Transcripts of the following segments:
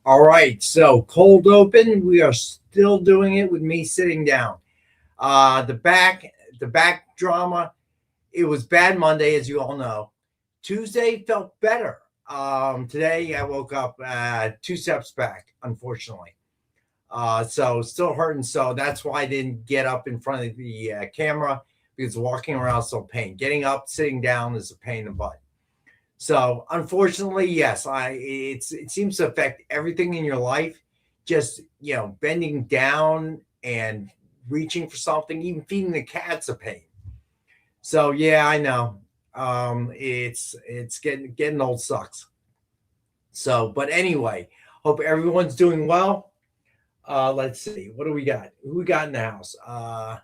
All right, so cold open. We are still doing it with me sitting down. The back drama. It was bad Monday, as you all know. Tuesday felt better. Today I woke up two steps back, unfortunately. So still hurting. So that's why I didn't get up in front of the camera because walking around is still pain. Getting up, sitting down is a pain in the butt. So unfortunately, yes, it seems to affect everything in your life. Just bending down and reaching for something, even feeding the cat's a pain. So yeah, I know. It's getting old sucks. So, but anyway, hope everyone's doing well. Let's see, what do we got? Who we got in the house? Oh,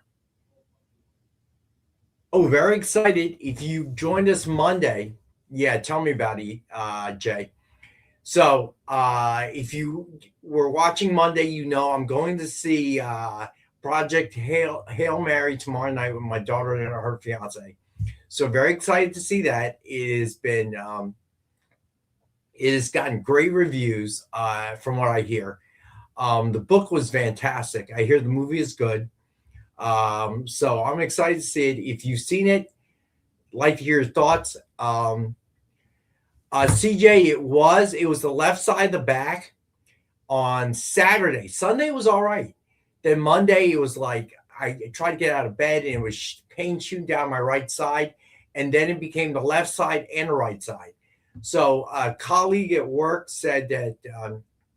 very excited. If you joined us Monday, yeah, tell me about it, Jay. So, if you were watching Monday, I'm going to see Project Hail Mary tomorrow night with my daughter and her fiance. So, very excited to see that. It has gotten great reviews from what I hear. The book was fantastic. I hear the movie is good. So I'm excited to see it. If you've seen it, like to hear your thoughts. CJ, it was the left side of the back on Saturday. Sunday was all right. Then Monday it was like I tried to get out of bed and it was pain shooting down my right side, and then it became the left side and the right side. So a colleague at work said that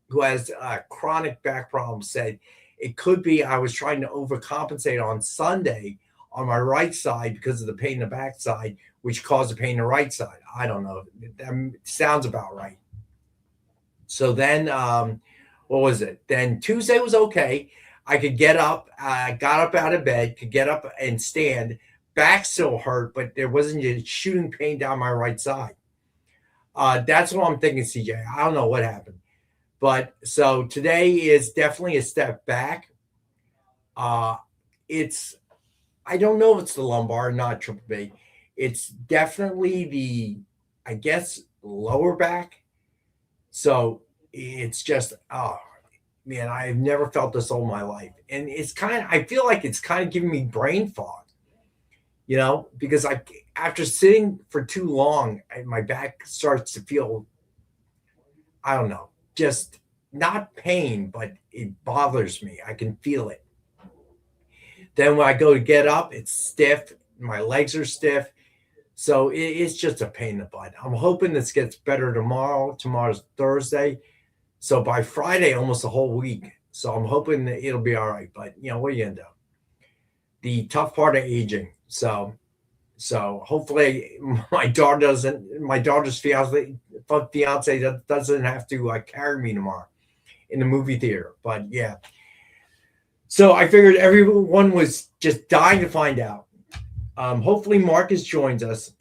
who has chronic back problems said it could be I was trying to overcompensate on Sunday on my right side because of the pain in the back side, which caused the pain in the right side. I don't know. That sounds about right. So then, what was it? Then Tuesday was okay. I could get up, got up out of bed, could get up and stand. Back still hurt, but there wasn't a shooting pain down my right side. That's what I'm thinking, CJ. I don't know what happened. But so today is definitely a step back. Uh, it's I don't know if it's the lumbar, not triple B. It's definitely I guess, lower back. So it's just, oh man, I've never felt this all my life, and I feel like it's kind of giving me brain fog. Because after sitting for too long, my back starts to feel, I don't know, just not pain, but it bothers me. I can feel it. Then when I go to get up, it's stiff. My legs are stiff. So it's just a pain in the butt. I'm hoping this gets better tomorrow. Tomorrow's Thursday. So by Friday, almost a whole week. So I'm hoping that it'll be all right. But, what are you going to do? The tough part of aging. So hopefully my daughter's fiance doesn't have to carry me tomorrow in the movie theater. But yeah. So I figured everyone was just dying to find out. Hopefully Marcus joins us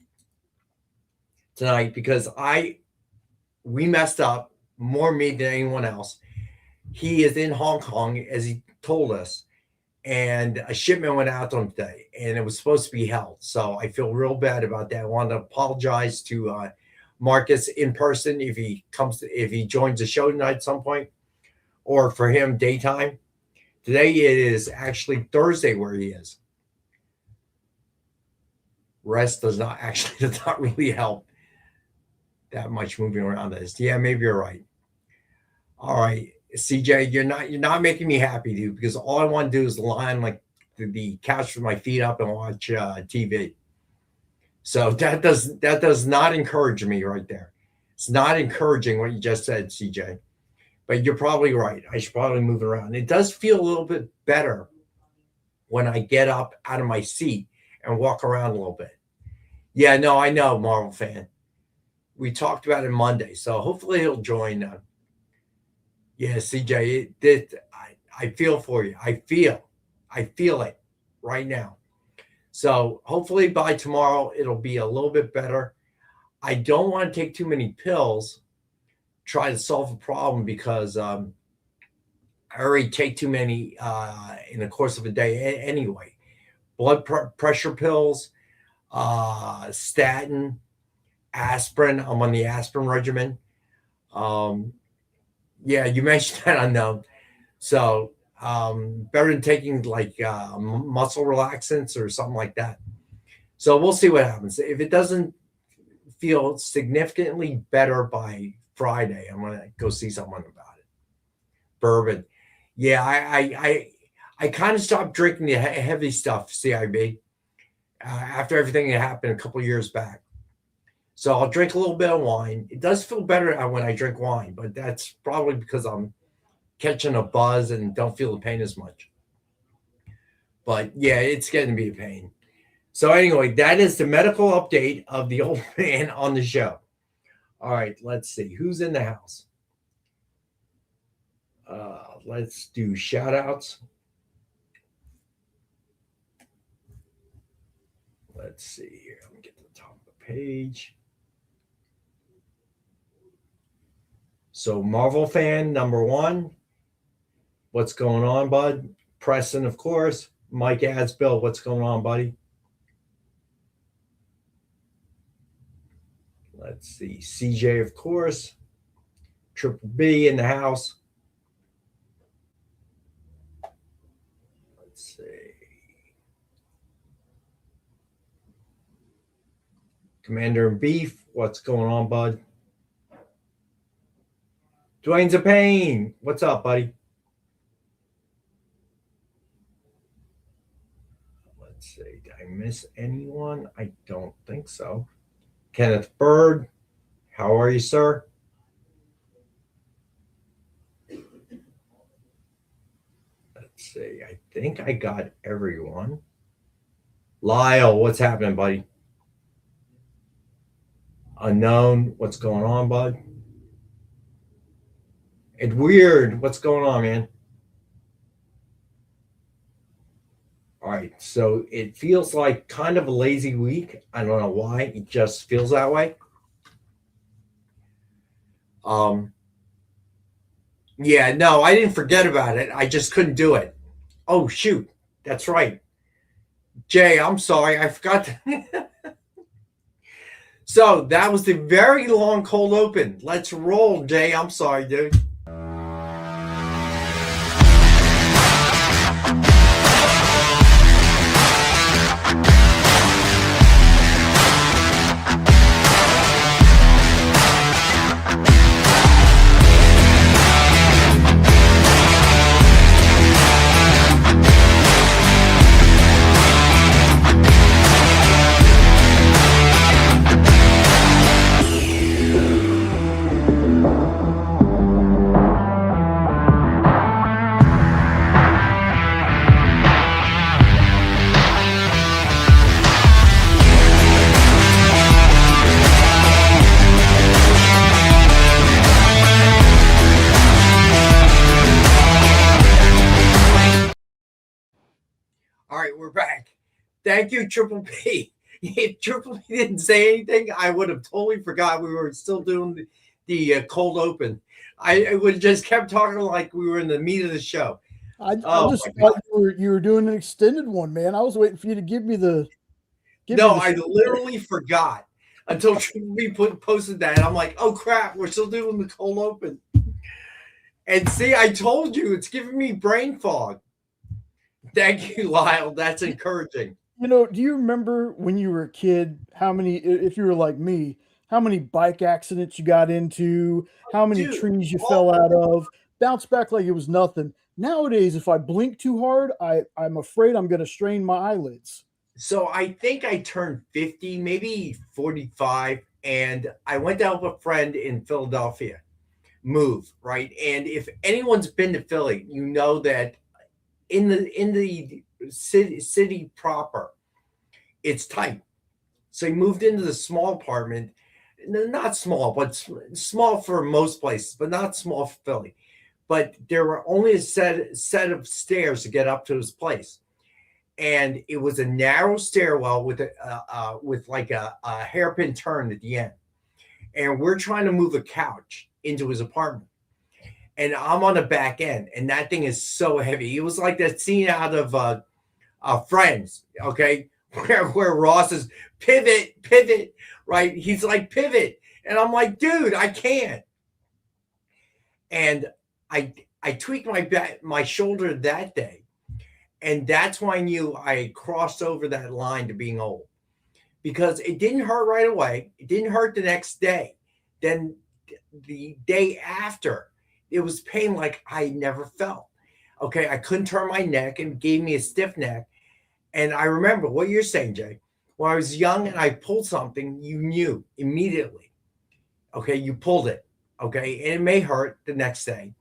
tonight because we messed up, more me than anyone else. He is in Hong Kong, as he told us, and a shipment went out on today, and it was supposed to be held. So I feel real bad about that. I want to apologize to Marcus in person if he joins the show tonight at some point, or for him daytime. Today it is actually Thursday where he is. Rest does not really help that much moving around this. Yeah, maybe you're right. All right, CJ, you're not making me happy, dude, because all I want to do is lie on like the couch with my feet up and watch TV. So that does not encourage me right there. It's not encouraging what you just said, CJ. But you're probably right. I should probably move it around. It does feel a little bit better when I get up out of my seat and walk around a little bit. Yeah, no, I know, Marvel fan. We talked about it Monday, so hopefully he'll join. Yeah, CJ, I feel for you. I feel it right now. So hopefully by tomorrow it'll be a little bit better. I don't want to take too many pills, try to solve a problem because I already take too many in the course of a day anyway. Pressure pills, statin, aspirin. I'm on the aspirin regimen. Yeah, you mentioned that unknown. So better than taking like muscle relaxants or something like that. So we'll see what happens. If it doesn't feel significantly better by Friday, I'm gonna go see someone about it. Bourbon. Yeah, I kind of stopped drinking the heavy stuff, CIB, after everything that happened a couple years back. So I'll drink a little bit of wine. It does feel better when I drink wine, but that's probably because I'm catching a buzz and don't feel the pain as much. But yeah, it's getting to be a pain. So anyway, that is the medical update of the old man on the show. All right, let's see who's in the house. Let's do shout outs. Let's see here. Let me get to the top of the page. So Marvel fan number 1. What's going on, bud? Preston, of course. Mike Asbill, what's going on, buddy? Let's see. CJ, of course. Triple B in the house. Let's see. Commander in Beef, what's going on, bud? Dwayne Zapane, what's up, buddy? Let's see. Did I miss anyone? I don't think so. Kenneth Bird, how are you, sir? Let's see. I think I got everyone. Lyle, what's happening, buddy? Unknown, what's going on, bud? It's weird. What's going on, man? All right. So it feels like kind of a lazy week. I don't know why. It just feels that way. Yeah, no, I didn't forget about it. I just couldn't do it. Oh, shoot. That's right. Jay, I'm sorry. I forgot. So that was the very long cold open. Let's roll, Jay. I'm sorry, dude. All right, we're back. Thank you, Triple P. If Triple P didn't say anything, I would have totally forgot we were still doing the cold open. I would have just kept talking like we were in the meat of the show. I just thought you were doing an extended one, man. I was waiting for you to give me the. I literally forgot until Triple P posted that. I'm like, oh crap, we're still doing the cold open. And see, I told you, it's giving me brain fog. Thank you, Lyle. That's encouraging. Do you remember when you were a kid, how many, if you were like me, how many bike accidents you got into, how many trees you fell out of, bounced back like it was nothing. Nowadays, if I blink too hard, I'm afraid I'm going to strain my eyelids. So I think I turned 50, maybe 45, and I went to help a friend in Philadelphia move, right? And if anyone's been to Philly, you know that in the city proper, it's tight. So he moved into the small apartment, not small, but small for most places, but not small for Philly. But there were only a set of stairs to get up to his place, and it was a narrow stairwell with like a hairpin turn at the end. And we're trying to move a couch into his apartment. And I'm on the back end, and that thing is so heavy. It was like that scene out of Friends, okay, where Ross is pivot, right? He's like pivot, and I'm like, dude, I can't. And I tweaked my shoulder that day, and that's when I knew I had crossed over that line to being old, because it didn't hurt right away. It didn't hurt the next day. Then the day after, it was pain like I never felt. Okay, I couldn't turn my neck and gave me a stiff neck. And I remember what you're saying, Jay. When I was young and I pulled something, you knew immediately. Okay, you pulled it. Okay, and it may hurt the next day.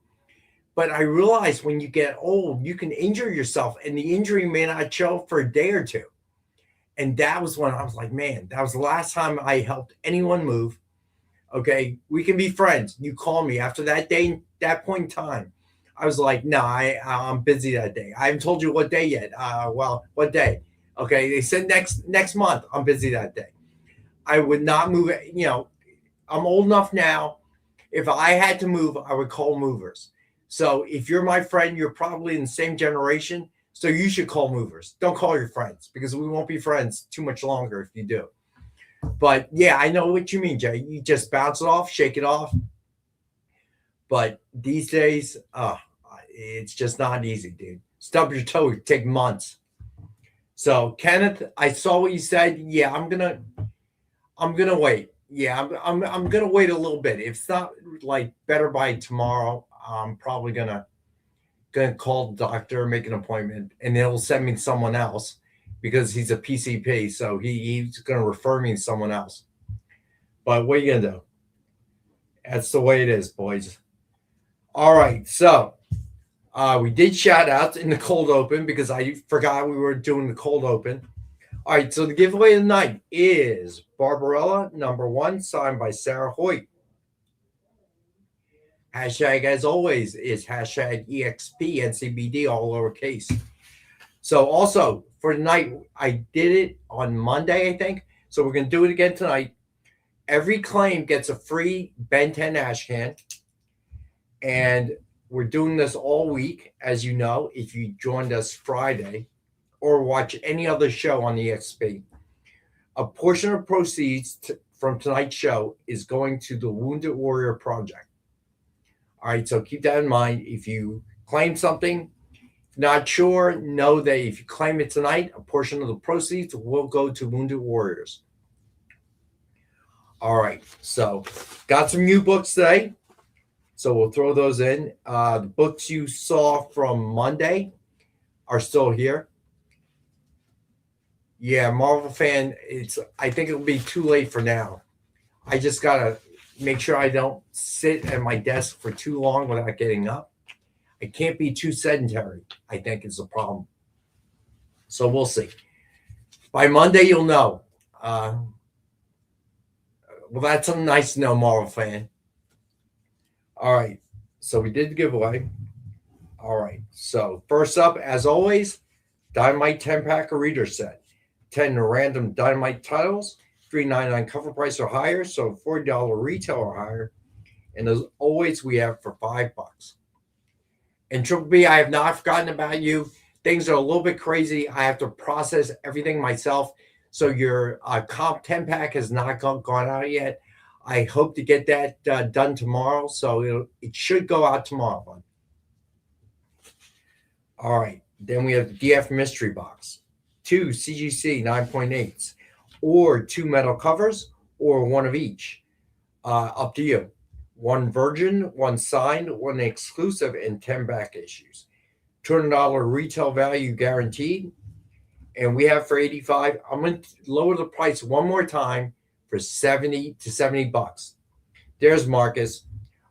But I realized when you get old, you can injure yourself, and the injury may not show for a day or two. And that was when I was like, man, that was the last time I helped anyone move. Okay, we can be friends. You call me after that day, that point in time. I was like, no, I'm busy that day. I haven't told you what day yet. Well, what day? Okay, they said next month. I'm busy that day. I would not move. I'm old enough now. If I had to move, I would call movers. So if you're my friend, you're probably in the same generation. So you should call movers. Don't call your friends, because we won't be friends too much longer if you do. But yeah, I know what you mean, Jay. You just bounce it off, shake it off. But these days, it's just not easy, dude. Stub your toe, it take months. So Kenneth, I saw what you said. Yeah, I'm gonna wait. Yeah, I'm gonna wait a little bit. If it's not like better by tomorrow, I'm probably gonna call the doctor, make an appointment, and he'll send me to someone else, because he's a PCP, so he's gonna refer me to someone else. But what are you gonna do? That's the way it is, boys. All right, so we did shout outs in the cold open, because I forgot we were doing the cold open. All right, so the giveaway of the night is Barbarella #1, signed by Sarah Hoyt. Hashtag, as always, is hashtag EXP NCBD, all lowercase. So also for tonight, I did it on Monday, I think. So we're going to do it again tonight. Every claim gets a free Ben 10 ash can. And we're doing this all week, as you know, if you joined us Friday or watch any other show on EXP. A portion of proceeds from tonight's show is going to the Wounded Warrior Project. All right, so keep that in mind. If you claim something, not sure, know that if you claim it tonight, a portion of the proceeds will go to Wounded Warriors. All right, so got some new books today. So we'll throw those in. The books you saw from Monday are still here. Yeah, Marvel fan, I think it'll be too late for now. I just got to make sure I don't sit at my desk for too long without getting up. I can't be too sedentary, I think, is the problem. So we'll see. By Monday, you'll know. Well, that's something nice to know, Marvel fan. All right. So we did the giveaway. All right. So first up, as always, Dynamite 10-pack reader set. 10 random Dynamite titles, $3.99 cover price or higher, so $40 retail or higher. And as always, we have for $5. And Triple B, I have not forgotten about you. Things are a little bit crazy. I have to process everything myself. So your comp 10-pack has not gone out yet. I hope to get that done tomorrow. So it should go out tomorrow, bud. All right. Then we have the DF mystery box. 2 CGC 9.8s, or 2 metal covers, or one of each. Up to you. 1 virgin, 1 signed, 1 exclusive, and 10 back issues. $200 retail value guaranteed. And we have for $85. I'm going to lower the price one more time for $70 to $70. There's Marcus.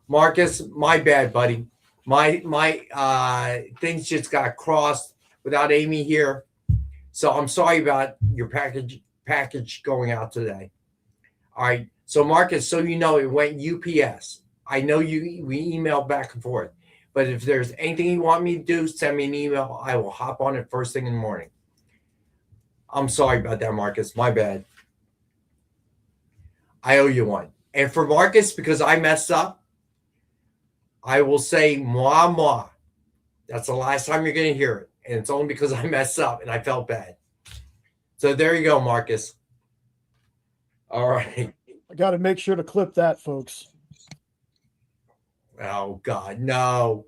Marcus, my bad, buddy. My things just got crossed without Amy here. So I'm sorry about your package going out today. All right. So Marcus, so you know, it went UPS. I know we emailed back and forth. But if there's anything you want me to do, send me an email. I will hop on it first thing in the morning. I'm sorry about that, Marcus. My bad. I owe you one. And for Marcus, because I messed up, I will say moi. That's the last time you're going to hear it. And it's only because I messed up and I felt bad. So there you go, Marcus. All right. I got to make sure to clip that, folks. Oh God, no.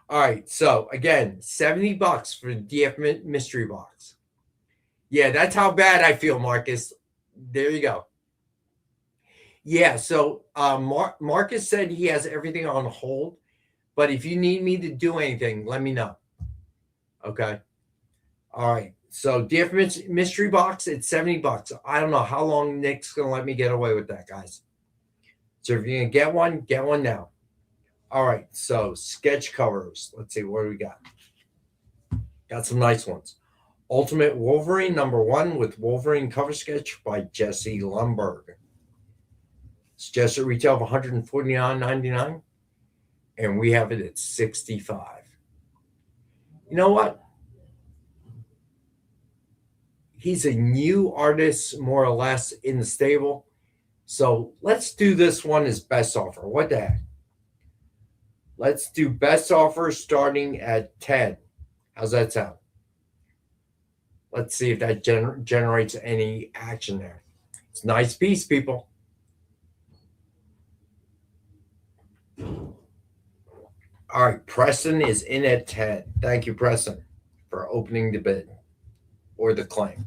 All right, so again, $70 for the DF mystery box. Yeah, that's how bad I feel, Marcus. There you go. Yeah, so Marcus said he has everything on hold, but if you need me to do anything, let me know. Okay. All right. So DF mystery box, it's $70. I don't know how long Nick's gonna let me get away with that, guys. So if you're gonna get one now. All right. So sketch covers. Let's see what do we got. Got some nice ones. Ultimate Wolverine #1 with Wolverine cover sketch by Jesse Lumberg. Suggested retail of $149.99, and we have it at $65. You know what? He's a new artist, more or less, in the stable. So let's do this one as best offer. What the heck? Let's do best offer starting at 10. How's that sound? Let's see if that generates any action there. It's a nice piece, people. All right, Preston is in at 10. Thank you, Preston, for opening the bid or the claim.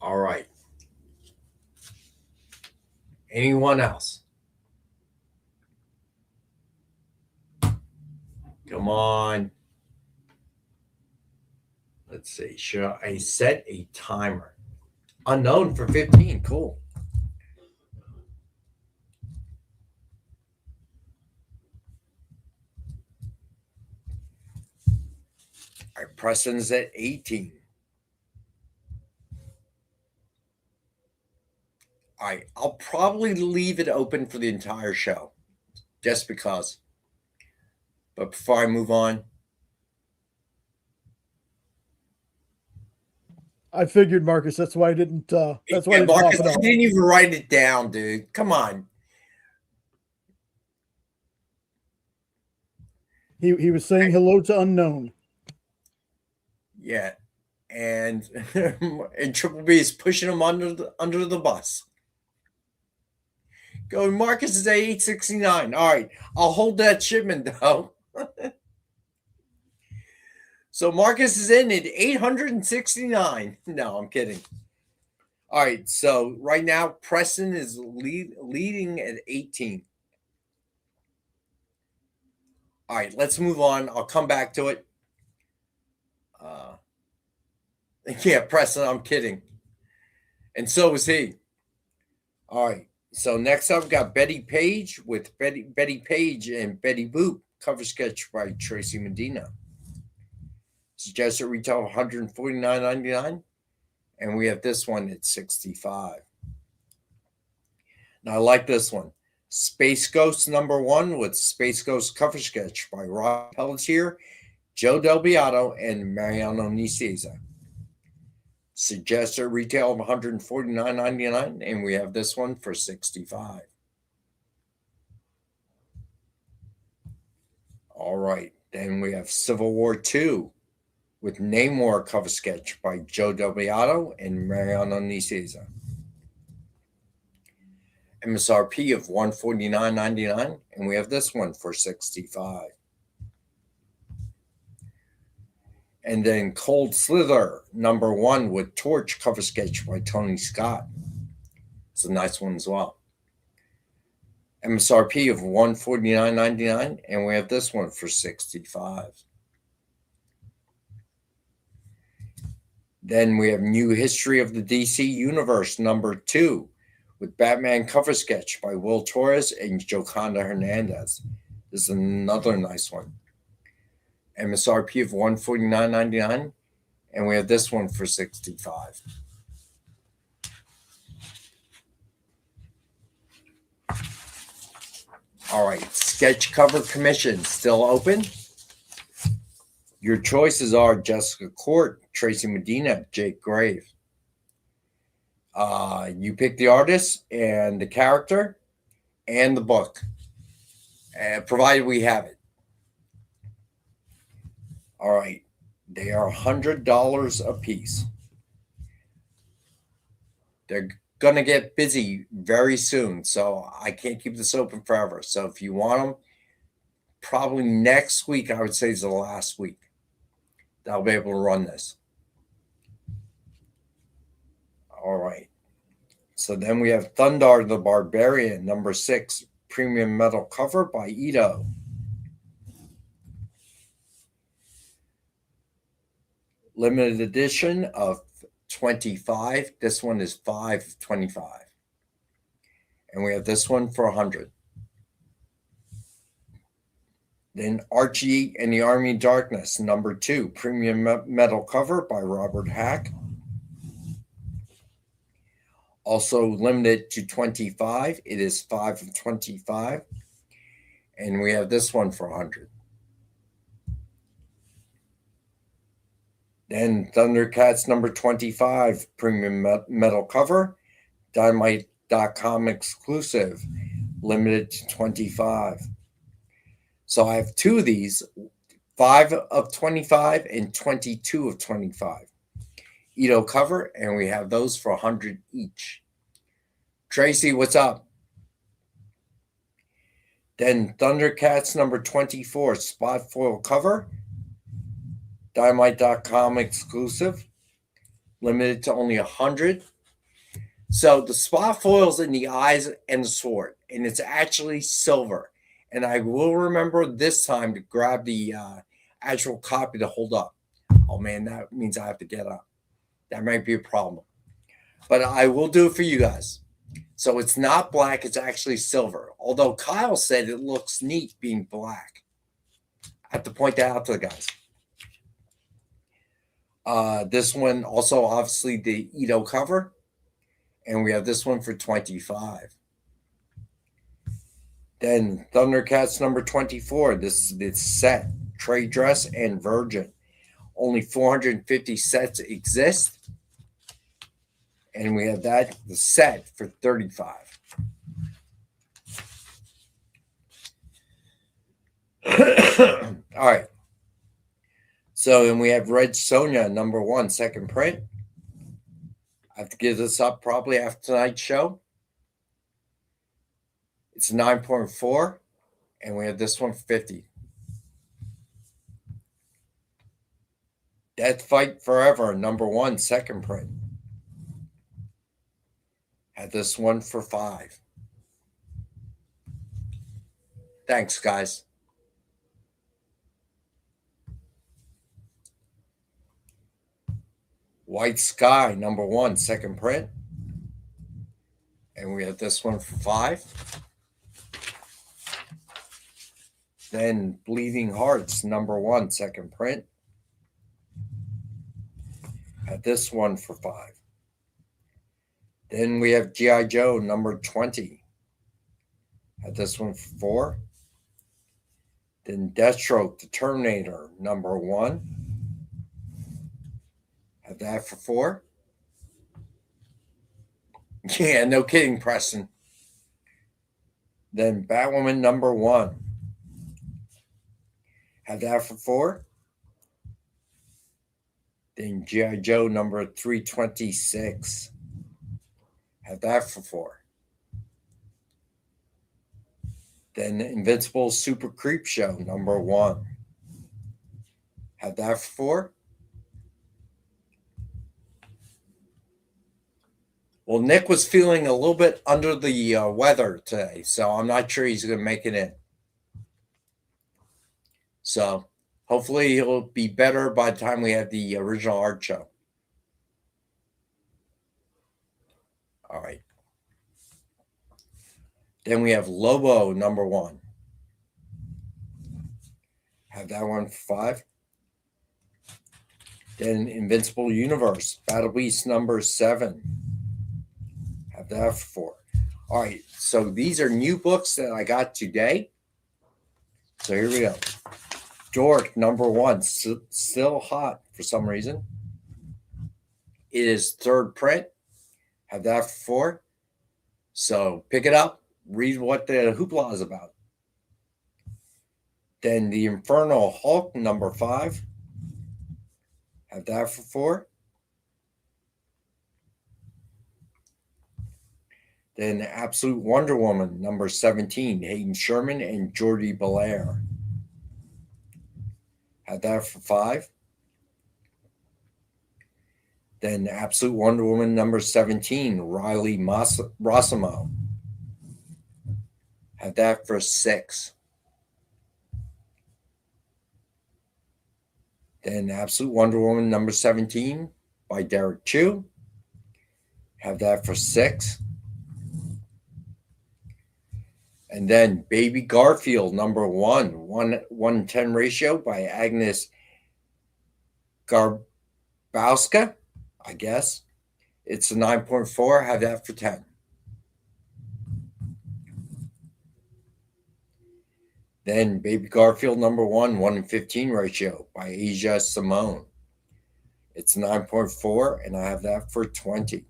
All right. Anyone else? Come on. Let's see. Should I set a timer? Unknown for 15. Cool. All right, Preston's at 18. All right, I'll probably leave it open for the entire show, just because. But before I move on, I figured, Marcus. That's why I didn't. That's why I didn't Marcus, pop it I up. didn't even write it down, dude. Come on. He was saying hello to unknown. Yeah, and and Triple B is pushing him under the bus. Go, Marcus is at 869. All right, I'll hold that shipment though. So Marcus is in at 869. No, I'm kidding. All right, so right now Preston is leading at 18. All right, let's move on. I'll come back to it. Yeah, Preston, I'm kidding. And so is he. All right. So next up, we got Betty Page with Betty Page and Betty Boop, cover sketch by Tracy Medina. Suggested retail of $149.99, and we have this one at $65. Now I like this one. Space Ghost #1 with Space Ghost cover sketch by Rob Pelletier, Joe Del Beato, and Mariano Nicieza. Suggested retail of $149.99, and we have this one for $65. All right, then we have Civil War II with Namor cover sketch by Joe Del Beato and Mariano Nicieza. MSRP of $149.99, and we have this one for $65. And then Cold Slither #1 with Torch cover sketch by Tony Scott. It's a nice one as well. MSRP of $149.99, and we have this one for $65. Then we have New History of the DC Universe #2 with Batman cover sketch by Will Torres and Joconda Hernandez. This is another nice one. MSRP of $149.99, and we have this one for $65. All right, sketch cover commission still open. Your choices are Jessica Court, Tracy Medina, Jake Grave. You pick the artist and the character and the book, provided we have it. All right, they are $100 a piece. going to get busy very soon, so I can't keep this open forever. So if you want them, probably next week, I would say, is the last week that I'll be able to run this. All right. So then we have Thundar the Barbarian, number 6, premium metal cover by Ito. Limited edition of 25. This one is 5 of 25. And we have this one for 100. Then Archie and the Army of Darkness, number 2, premium metal cover by Robert Hack. Also limited to 25. It is 5 of 25. And we have this one for 100. Then Thundercats number 25, premium metal cover, Dynamite.com exclusive, limited to 25. So I have 2 of these, 5 of 25 and 22 of 25. Ito cover, and we have those for 100 each. Tracy, what's up? Then Thundercats number 24, spot foil cover, Dynamite.com exclusive, limited to only 100. So the spot foil's in the eyes and the sword, and it's actually silver. And I will remember this time to grab the actual copy to hold up. Oh man, that means I have to get up. That might be a problem. But I will do it for you guys. So it's not black, it's actually silver. Although Kyle said it looks neat being black. I have to point that out to the guys. This one also obviously the Ito cover. And we have this one for 25. Then Thundercats number 24. This is the set, trade dress and virgin. Only 450 sets exist. And we have that, the set, for 35. All right. So then we have Red Sonja, number 1, second print. I have to give this up probably after tonight's show. It's 9.4, and we have this one for 50. Death Fight Forever, number 1, second print. Had this one for 5. Thanks, guys. White Sky, number 1, second print. And we have this one for 5. Then Bleeding Hearts, number 1, second print. Had this one for 5. Then we have G.I. Joe, number 20. Had this one for 4. Then Deathstroke, the Terminator, number 1. Had that for 4. Yeah, no kidding, Preston. Then Batwoman, number 1. Had that for 4. Then G.I. Joe, number 326. Had that for 4. Then Invincible Super Creep Show, number 1. Had that for 4. Well, Nick was feeling a little bit under the weather today, so I'm not sure he's going to make it in. So hopefully he'll be better by the time we have the original art show. All right. Then we have Lobo, number 1. Have that one for 5. Then Invincible Universe, Battle Beast number 7. Have that for 4. All right, so these are new books that I got today. So here we go. Dork, number 1, still hot for some reason. It is third print. Have that for 4. So pick it up, read what the hoopla is about. Then the Infernal Hulk, number 5. Have that for 4. Then Absolute Wonder Woman, number 17, Hayden Sherman and Jordi Belair. Had that for 5. Then Absolute Wonder Woman, number 17, Riley Rossimo. Had that for 6. Then Absolute Wonder Woman, number 17, by Derek Chu. Have that for 6. And then Baby Garfield, number 1:10 ratio by Agnes Garbowska, I guess. It's a 9.4. Have that for 10. Then Baby Garfield, number 1:15 ratio by Asia Simone. It's 9.4, and I have that for 20.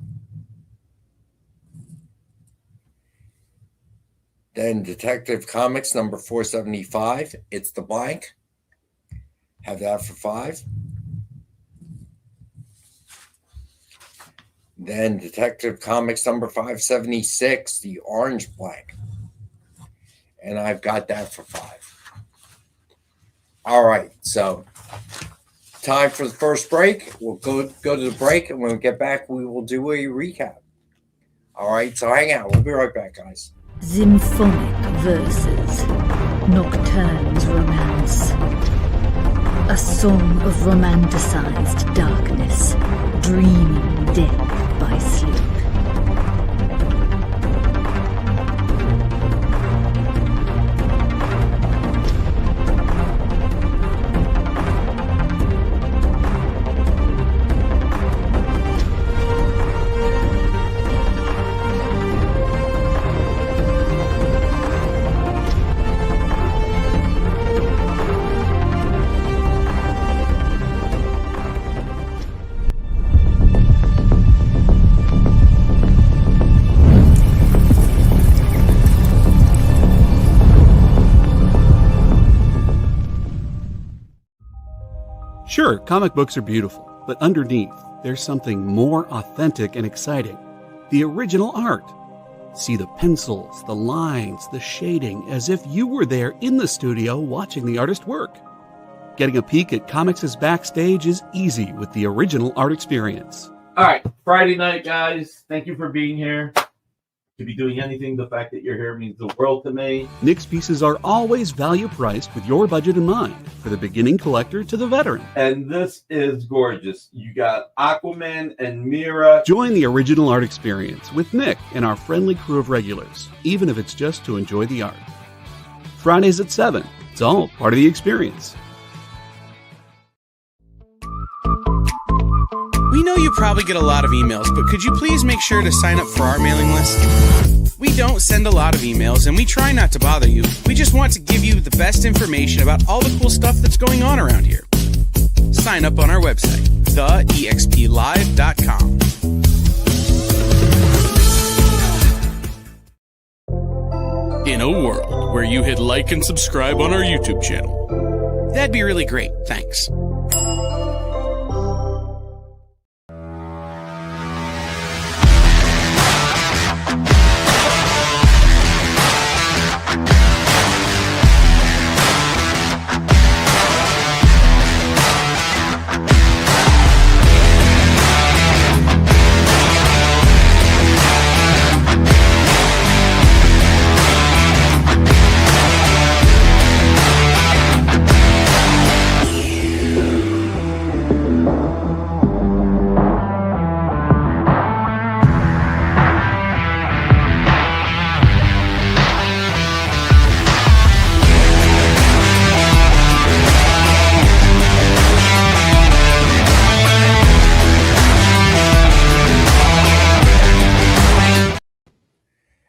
Then Detective Comics, number 475. It's the blank. Have that for 5. Then Detective Comics, number 576. The orange blank. And I've got that for 5. All right. So time for the first break. We'll go to the break. And when we get back, we will do a recap. All right. So hang out. We'll be right back, guys. Symphonic verses, Nocturne's romance. A song of romanticized darkness, dreaming death by sleep. Sure, comic books are beautiful, but underneath, there's something more authentic and exciting. The original art. See the pencils, the lines, the shading, as if you were there in the studio watching the artist work. Getting a peek at comics' backstage is easy with the original art experience. All right, Friday night, guys. Thank you for being here. To be doing anything, the fact that you're here means the world to me. Nick's pieces are always value priced with your budget in mind, for the beginning collector to the veteran. And this is gorgeous. You got Aquaman and Mira. Join the original art experience with Nick and our friendly crew of regulars, even if it's just to enjoy the art. Fridays at 7. It's all part of the experience. We know you probably get a lot of emails, but could you please make sure to sign up for our mailing list? We don't send a lot of emails, and we try not to bother you. We just want to give you the best information about all the cool stuff that's going on around here. Sign up on our website, theexplive.com. In a world where you hit like and subscribe on our YouTube channel, that'd be really great. Thanks.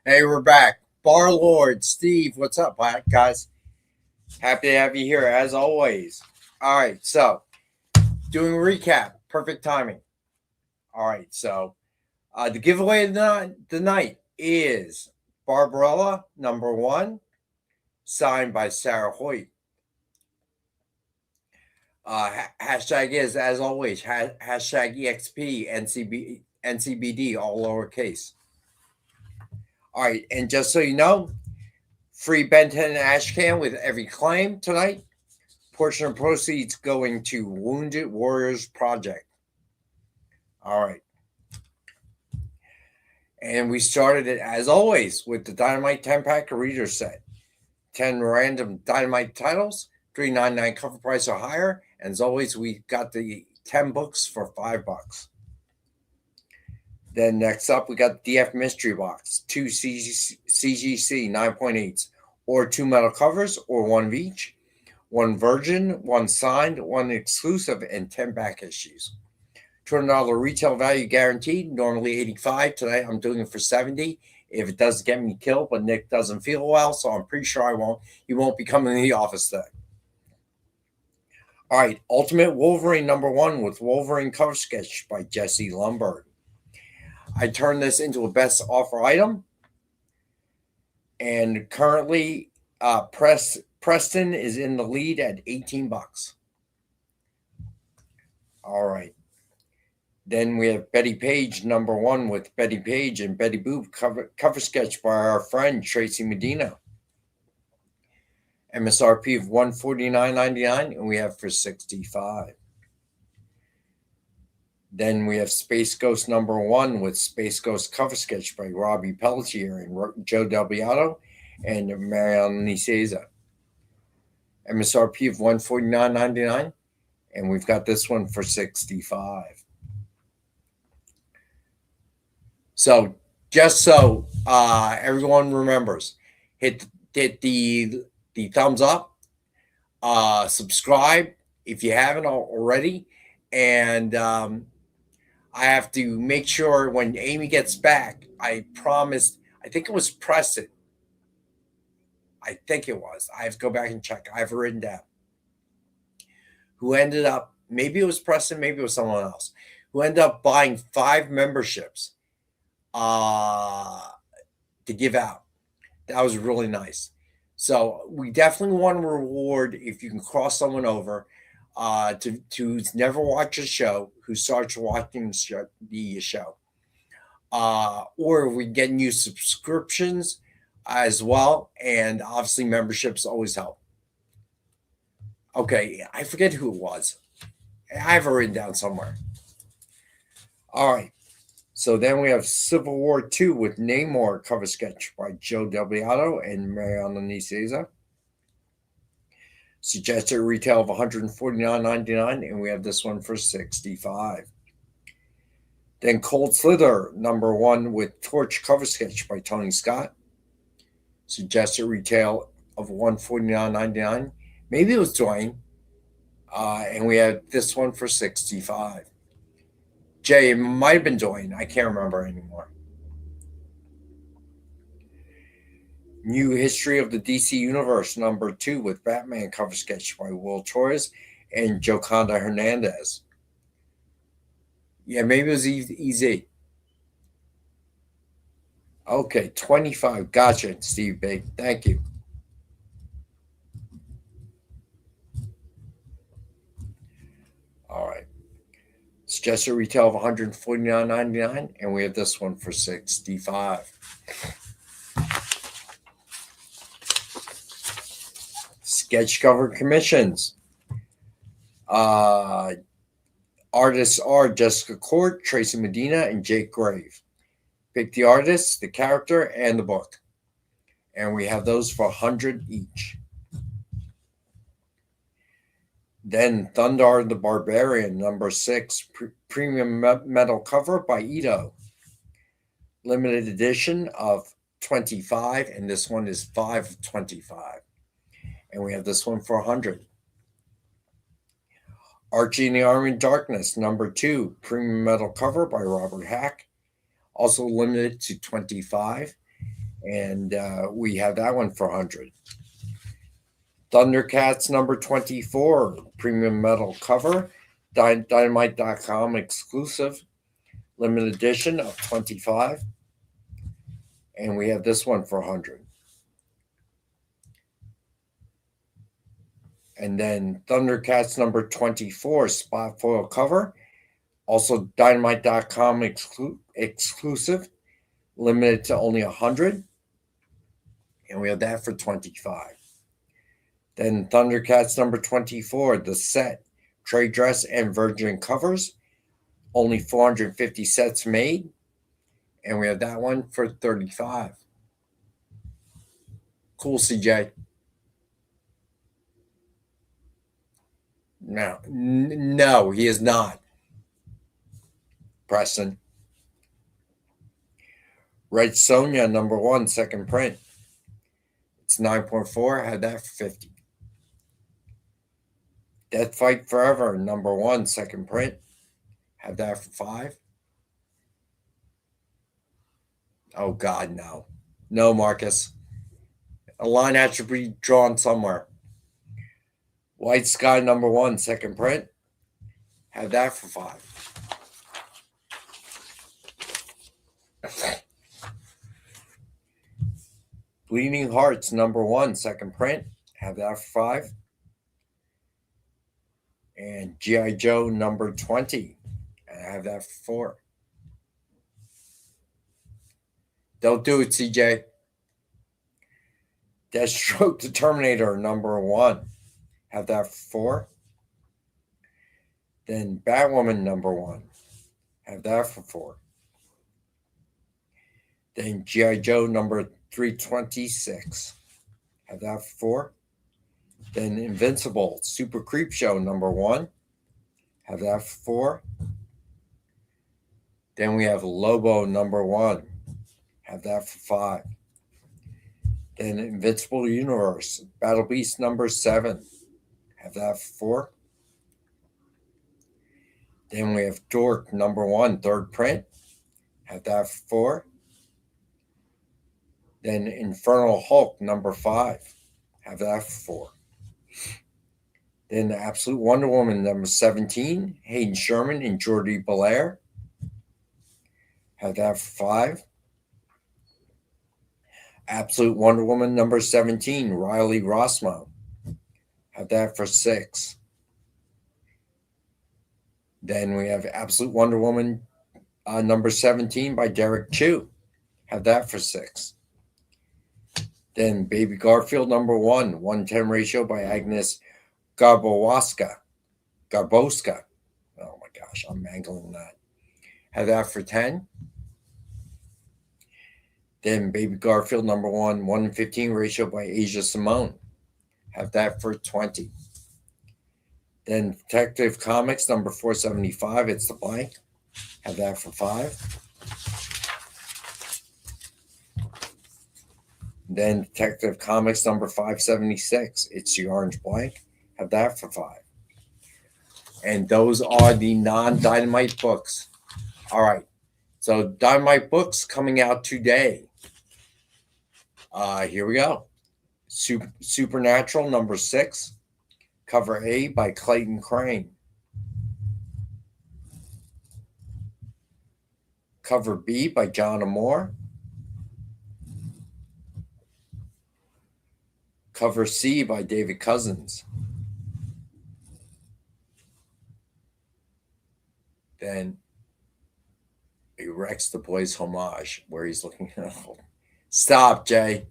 Hey, we're back. Bar Lord, Steve, what's up, guys? Happy to have you here, as always. All right, so doing a recap. Perfect timing. All right, so the giveaway of the night is Barbarella, number 1, signed by Sarah Hoyt. Hashtag is, as always, hashtag EXP NCBD, all lowercase. All right, and just so you know, free Ben 10 ash can with every claim tonight. Portion of proceeds going to Wounded Warriors Project. All right. And we started it, as always, with the Dynamite 10-pack reader set. 10 random Dynamite titles, $3.99 cover price or higher. And as always, we got the 10 books for $5. Then next up, we got the DF Mystery Box, 2 CGC 9.8s, or 2 metal covers, or 1 of each. 1 virgin, 1 signed, 1 exclusive, and 10 back issues. $200 retail value guaranteed, normally $85. Today I'm doing it for $70. If it doesn't get me killed, but Nick doesn't feel well, so I'm pretty sure he won't be coming in the office today. All right, Ultimate Wolverine #1 with Wolverine cover sketch by Jesse Lundberg. I turned this into a best offer item, and currently Preston is in the lead at $18. All right. Then we have Betty Page #1 with Betty Page and Betty Boop cover sketch by our friend Tracy Medina. MSRP of $149.99, and we have for $65. Then we have Space Ghost #1 with Space Ghost cover sketch by Robbie Pelletier and Joe Del Beato and Mariana Niceza. MSRP of $149.99, and we've got this one for $65. So just so everyone remembers, hit the thumbs up, subscribe if you haven't already, and I have to make sure when Amy gets back, I promised, I think it was Preston. I think it was. I have to go back and check. I have it written down. Who ended up, maybe it was Preston, maybe it was someone else, who ended up buying 5 memberships to give out. That was really nice. So we definitely want to reward if you can cross someone over to who's never watched a show, who starts watching the show. Or we get new subscriptions as well. And obviously memberships always help. Okay, I forget who it was. I have it written down somewhere. All right. So then we have Civil War II with Namor cover sketch by Joe Del Beato and Mariana Niceza. Suggested retail of $149.99, and we have this one for $65. Then Cold Slither #1 with Torch cover sketch by Tony Scott. Suggested retail of $149.99. Maybe it was Dwayne. And we have this one for $65. Jay, it might have been Dwayne. I can't remember anymore. New History of the DC Universe #2 with Batman cover sketch by Will Torres and Joconda Hernandez. Yeah, maybe it was EZ. Okay, 25. Gotcha, Steve Big. Thank you. All right. Suggested retail of $149.99, and we have this one for $65. Sketch cover commissions. Artists are Jessica Court, Tracy Medina, and Jake Grave. Pick the artist, the character, and the book. And we have those for $100 each. Then Thundar the Barbarian, #6, premium metal cover by Ito. Limited edition of 25, and this one is 5 of 25. And we have this one for $100. Archie and the Army of Darkness, #2, premium metal cover by Robert Hack. Also limited to 25. And we have that one for $100. Thundercats #24, premium metal cover, Dynamite.com exclusive, limited edition of 25. And we have this one for $100. And then Thundercats #24, spot foil cover, also Dynamite.com exclusive, limited to only 100. And we have that for $25. Then Thundercats number 24, the set, trade dress and virgin covers. Only 450 sets made. And we have that one for $35. Cool, CJ. No, he is not. Preston. Red Sonja number 1, second print. It's 9.4. I had that for 50. Death Fight Forever number 1, second print. Have that for 5. Oh God, no. No, Marcus. A line has to be drawn somewhere. White Sky number 1, second print. Have that for 5. Bleeding Hearts number 1, second print. Have that for 5. And G.I. Joe number 20. And I have that for 4. Don't do it, CJ. Deathstroke the Terminator number 1. Have that for 4. Then Batwoman number 1. Have that for 4. Then G.I. Joe number 326. Have that for 4. Then Invincible Super Creep Show number 1. Have that for 4. Then we have Lobo number 1. Have that for 5. Then Invincible Universe Battle Beast number 7. Have that for 4. Then we have Dork number 1, third print. Have that for 4. Then Infernal Hulk number 5. Have that for 4. Then Absolute Wonder Woman number 17. Hayden Sherman and Jordi Belair. Have that for 5. Absolute Wonder Woman number 17. Riley Rossmo. Have that for 6. Then we have Absolute Wonder Woman number 17 by Derek Chu. Have that for 6. Then Baby Garfield number 1, 1:10 ratio by Agnes Garboska. Oh my gosh, I'm mangling that. Have that for 10. Then Baby Garfield number 1, 1:15 ratio by Asia Simone. Have that for 20. Then Detective Comics number 475, it's the blank. Have that for 5. Then Detective Comics number 576, it's the orange blank. Have that for 5. And those are the non-Dynamite books. All right. So Dynamite books coming out today. Here we go. Supernatural number 6. Cover A by Clayton Crane. Cover B by John Amore. Cover C by David Cousins. Then a Rex the Boys homage where he's looking at Stop, Jay.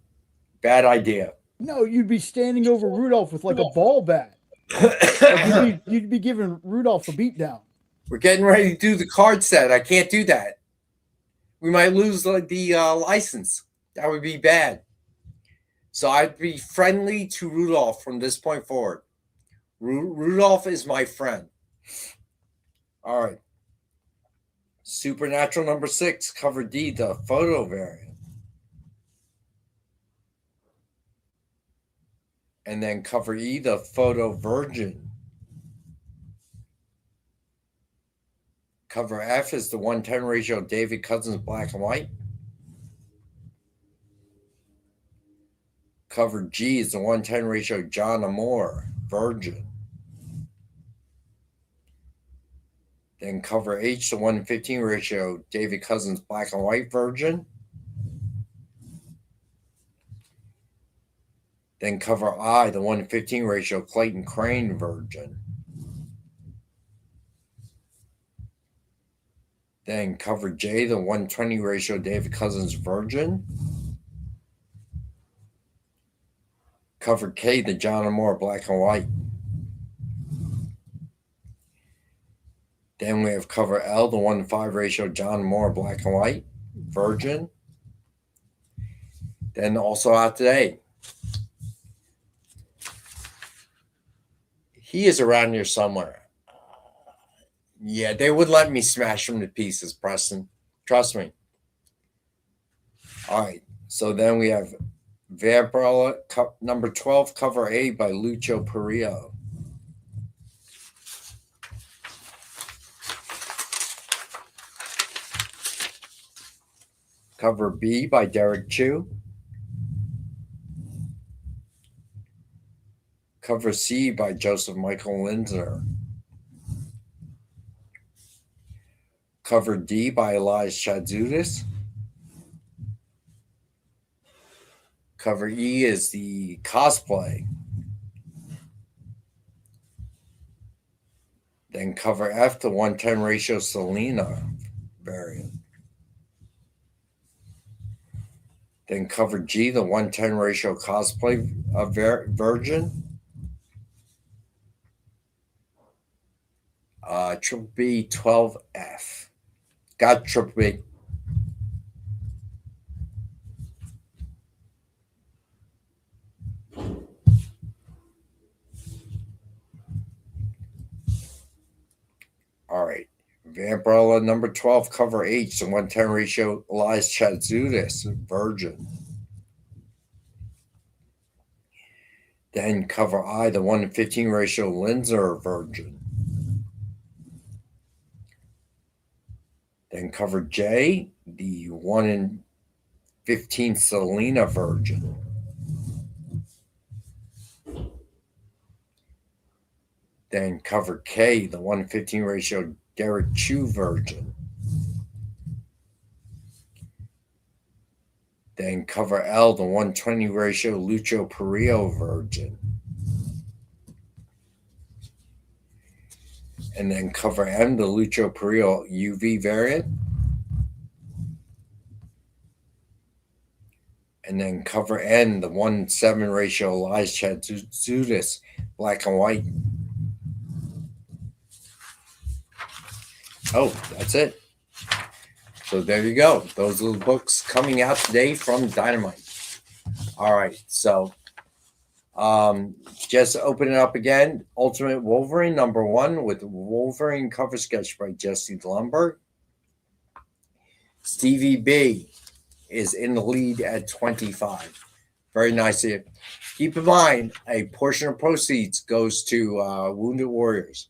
Bad idea. No, you'd be standing over Rudolph with like a ball bat. Like you'd be giving Rudolph a beatdown. We're getting ready to do the card set. I can't do that. We might lose the license. That would be bad. So I'd be friendly to Rudolph from this point forward. Rudolph is my friend. All right. Supernatural number 6, cover D, the photo variant. And then cover E, the photo virgin. Cover F is the 1:10 ratio David Cousins black and white. Cover G is the 1:10 ratio John Amore virgin. Then cover H, the 1:15 ratio David Cousins black and white virgin. Then cover I, the 1:15 ratio Clayton Crane virgin. Then cover J, the 1:20 ratio David Cousins virgin. Cover K, the John Moore black and white. Then we have cover L, the 1-to-5 ratio John Moore black and white, Virgin. Then also out today. He is around here somewhere. Yeah, they would let me smash him to pieces, Preston. Trust me. All right. So then we have Vampirella, number 12, cover A by Lucho Perillo. Cover B by Derek Chu. Cover C by Joseph Michael Linsner. Cover D by Elias Chadzudis. Cover E is the cosplay. Then cover F, the 1:10 ratio Selena variant. Then cover G, the 1:10 ratio cosplay Virgin. Triple B 12F. Got Triple B. All right. Vampirella number 12, cover H, the 1:10 ratio Elias Chadzudis, Virgin. Then cover I, the 1:15 ratio Linsner, Virgin. Then cover J, the 1:15 Selena, Virgin. Then cover K, the 1:15 ratio Derek Chu, Virgin. Then cover L, the 1:20 ratio Lucho Perillo, Virgin. And then cover M, the Lucho Perillo UV variant. And then cover N, the 1:7 ratio Elias Chadzudis, black and white. Oh, that's it. So there you go. Those are the books coming out today from Dynamite. All right. So just open it up again. Ultimate Wolverine number 1 with Wolverine cover sketch by Jesse Lundberg. Stevie B is in the lead at 25. Very nice here. Keep in mind, a portion of proceeds goes to Wounded Warriors.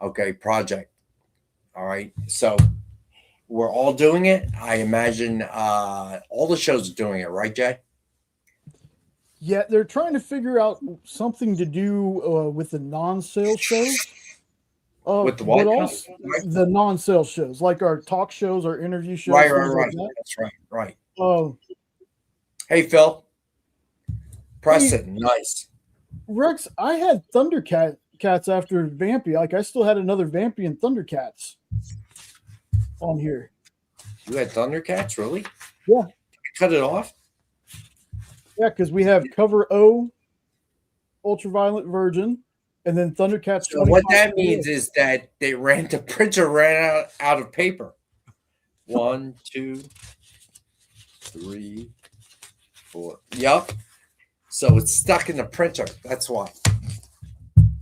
Okay, project. All right, so we're all doing it. I imagine all the shows are doing it, right, Jay? Yeah, they're trying to figure out something to do with the non-sale shows. With the what? But also the non-sale shows, like our talk shows, our interview shows. Right. Like That's right. Oh, hey, Phil. Preston, nice. Rex, I had Thundercats after Vampy. Like, I still had another Vampy and Thundercats on here. You had Thundercats, really? Yeah. Did you cut it off? Yeah, because we have cover O, Ultraviolet Virgin, and then Thundercats. So what that means is that the printer ran out of paper. 1, 2, 3, 4. Yup. So it's stuck in the printer. That's why.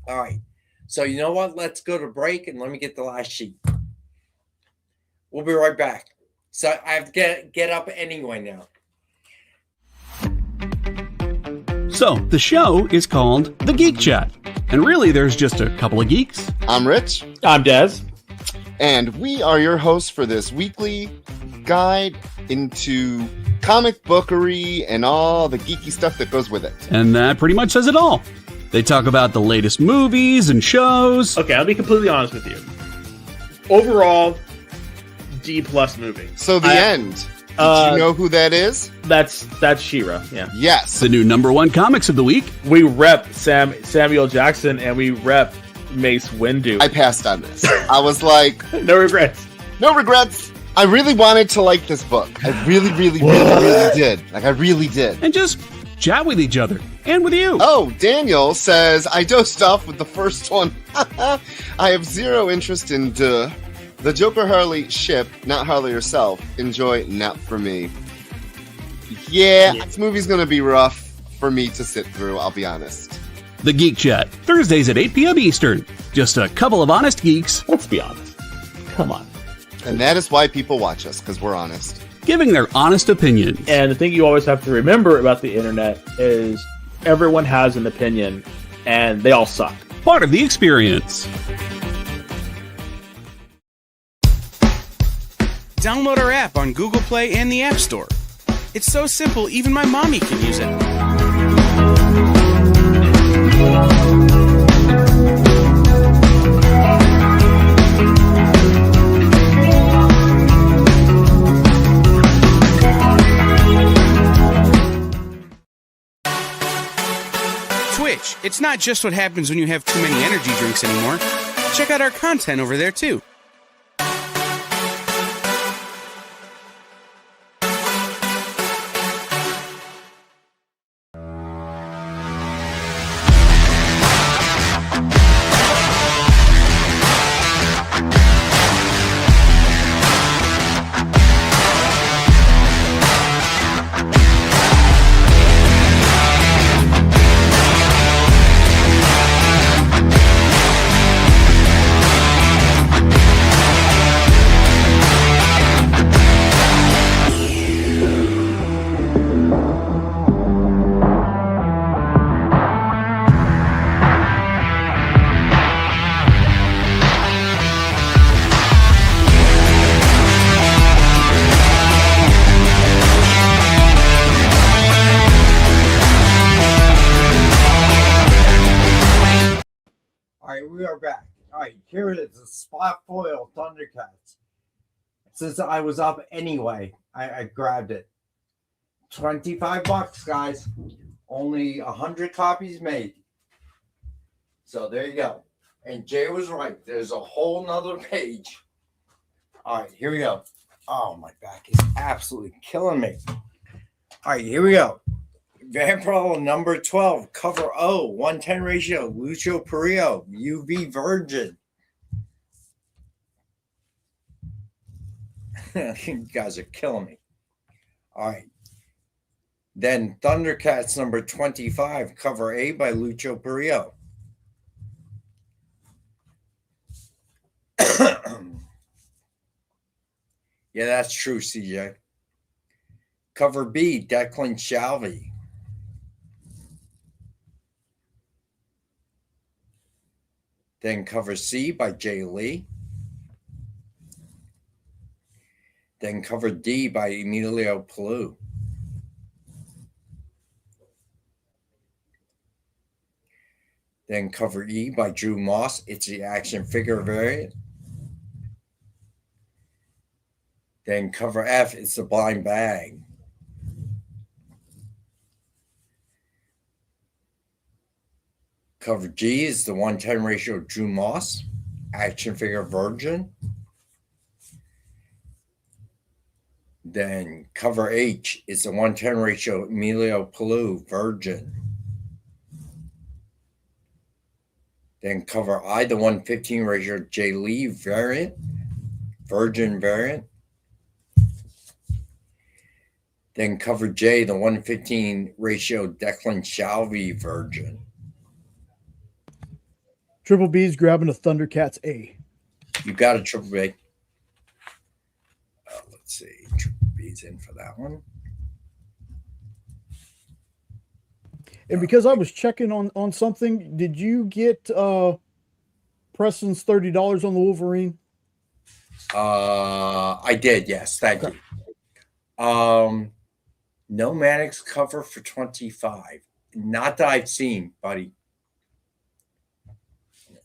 All right. So you know what? Let's go to break and let me get the last sheet. We'll be right back. So I have to get up anyway now. So, the show is called The Geek Chat. And really, there's just a couple of geeks. I'm Rich. I'm Dez. And we are your hosts for this weekly guide into comic bookery and all the geeky stuff that goes with it. And that pretty much says it all. They talk about the latest movies and shows. Okay, I'll be completely honest with you. Overall, D+ movie. So the end. Did you know who that is? That's She-Ra, yeah. Yes. The new #1 comics of the week. We rep Samuel Jackson and we rep Mace Windu. I passed on this. I was like... No regrets. No regrets. I really wanted to like this book. I really did. Like, I really did. And just chat with each other and with you. Oh, Daniel says, I dosed off with the first one. I have zero interest in the Joker Harley ship, not Harley herself. Enjoy, not for me. Yeah, this movie's going to be rough for me to sit through, I'll be honest. The Geek Chat, Thursdays at 8 p.m. Eastern. Just a couple of honest geeks. Let's be honest. Come on. And that is why people watch us, because we're honest. Giving their honest opinions. And the thing you always have to remember about the internet is everyone has an opinion, and they all suck. Part of the experience. Download our app on Google Play and the App Store. It's so simple, even my mommy can use it. Twitch. It's not just what happens when you have too many energy drinks anymore. Check out our content over there, too. We are back. All right, here it is, the spot foil Thundercats. Since I was up anyway, I grabbed it. $25, guys. Only 100 copies made. So there you go. And Jay was right. There's a whole nother page. All right, here we go. Oh, my back is absolutely killing me. All right, here we go. Vampiro number 12, cover O, 110 ratio, Lucio Perillo, UV Virgin. You guys are killing me. All right. Then Thundercats number 25, cover A by Lucio Perillo. Yeah, that's true, CJ. Cover B, Declan Shalvey. Then cover C by Jay Lee. Then cover D by Emilio Palou. Then cover E by Drew Moss. It's the action figure variant. Then cover F, it's the blind bag. Cover G is the 110 ratio Drew Moss, action figure Virgin. Then cover H is the 110 ratio Emilio Palou, Virgin. Then cover I, the 115 ratio Jay Lee variant, Virgin variant. Then cover J, the 115 ratio Declan Shalvey, Virgin. Triple B's grabbing a Thundercats A. You got a Triple B. Let's see. Triple B's in for that one. And because I was checking on something, did you get Preston's $30 on the Wolverine? I did, yes. Thank you. No Mannix cover for 25. Not that I've seen, buddy.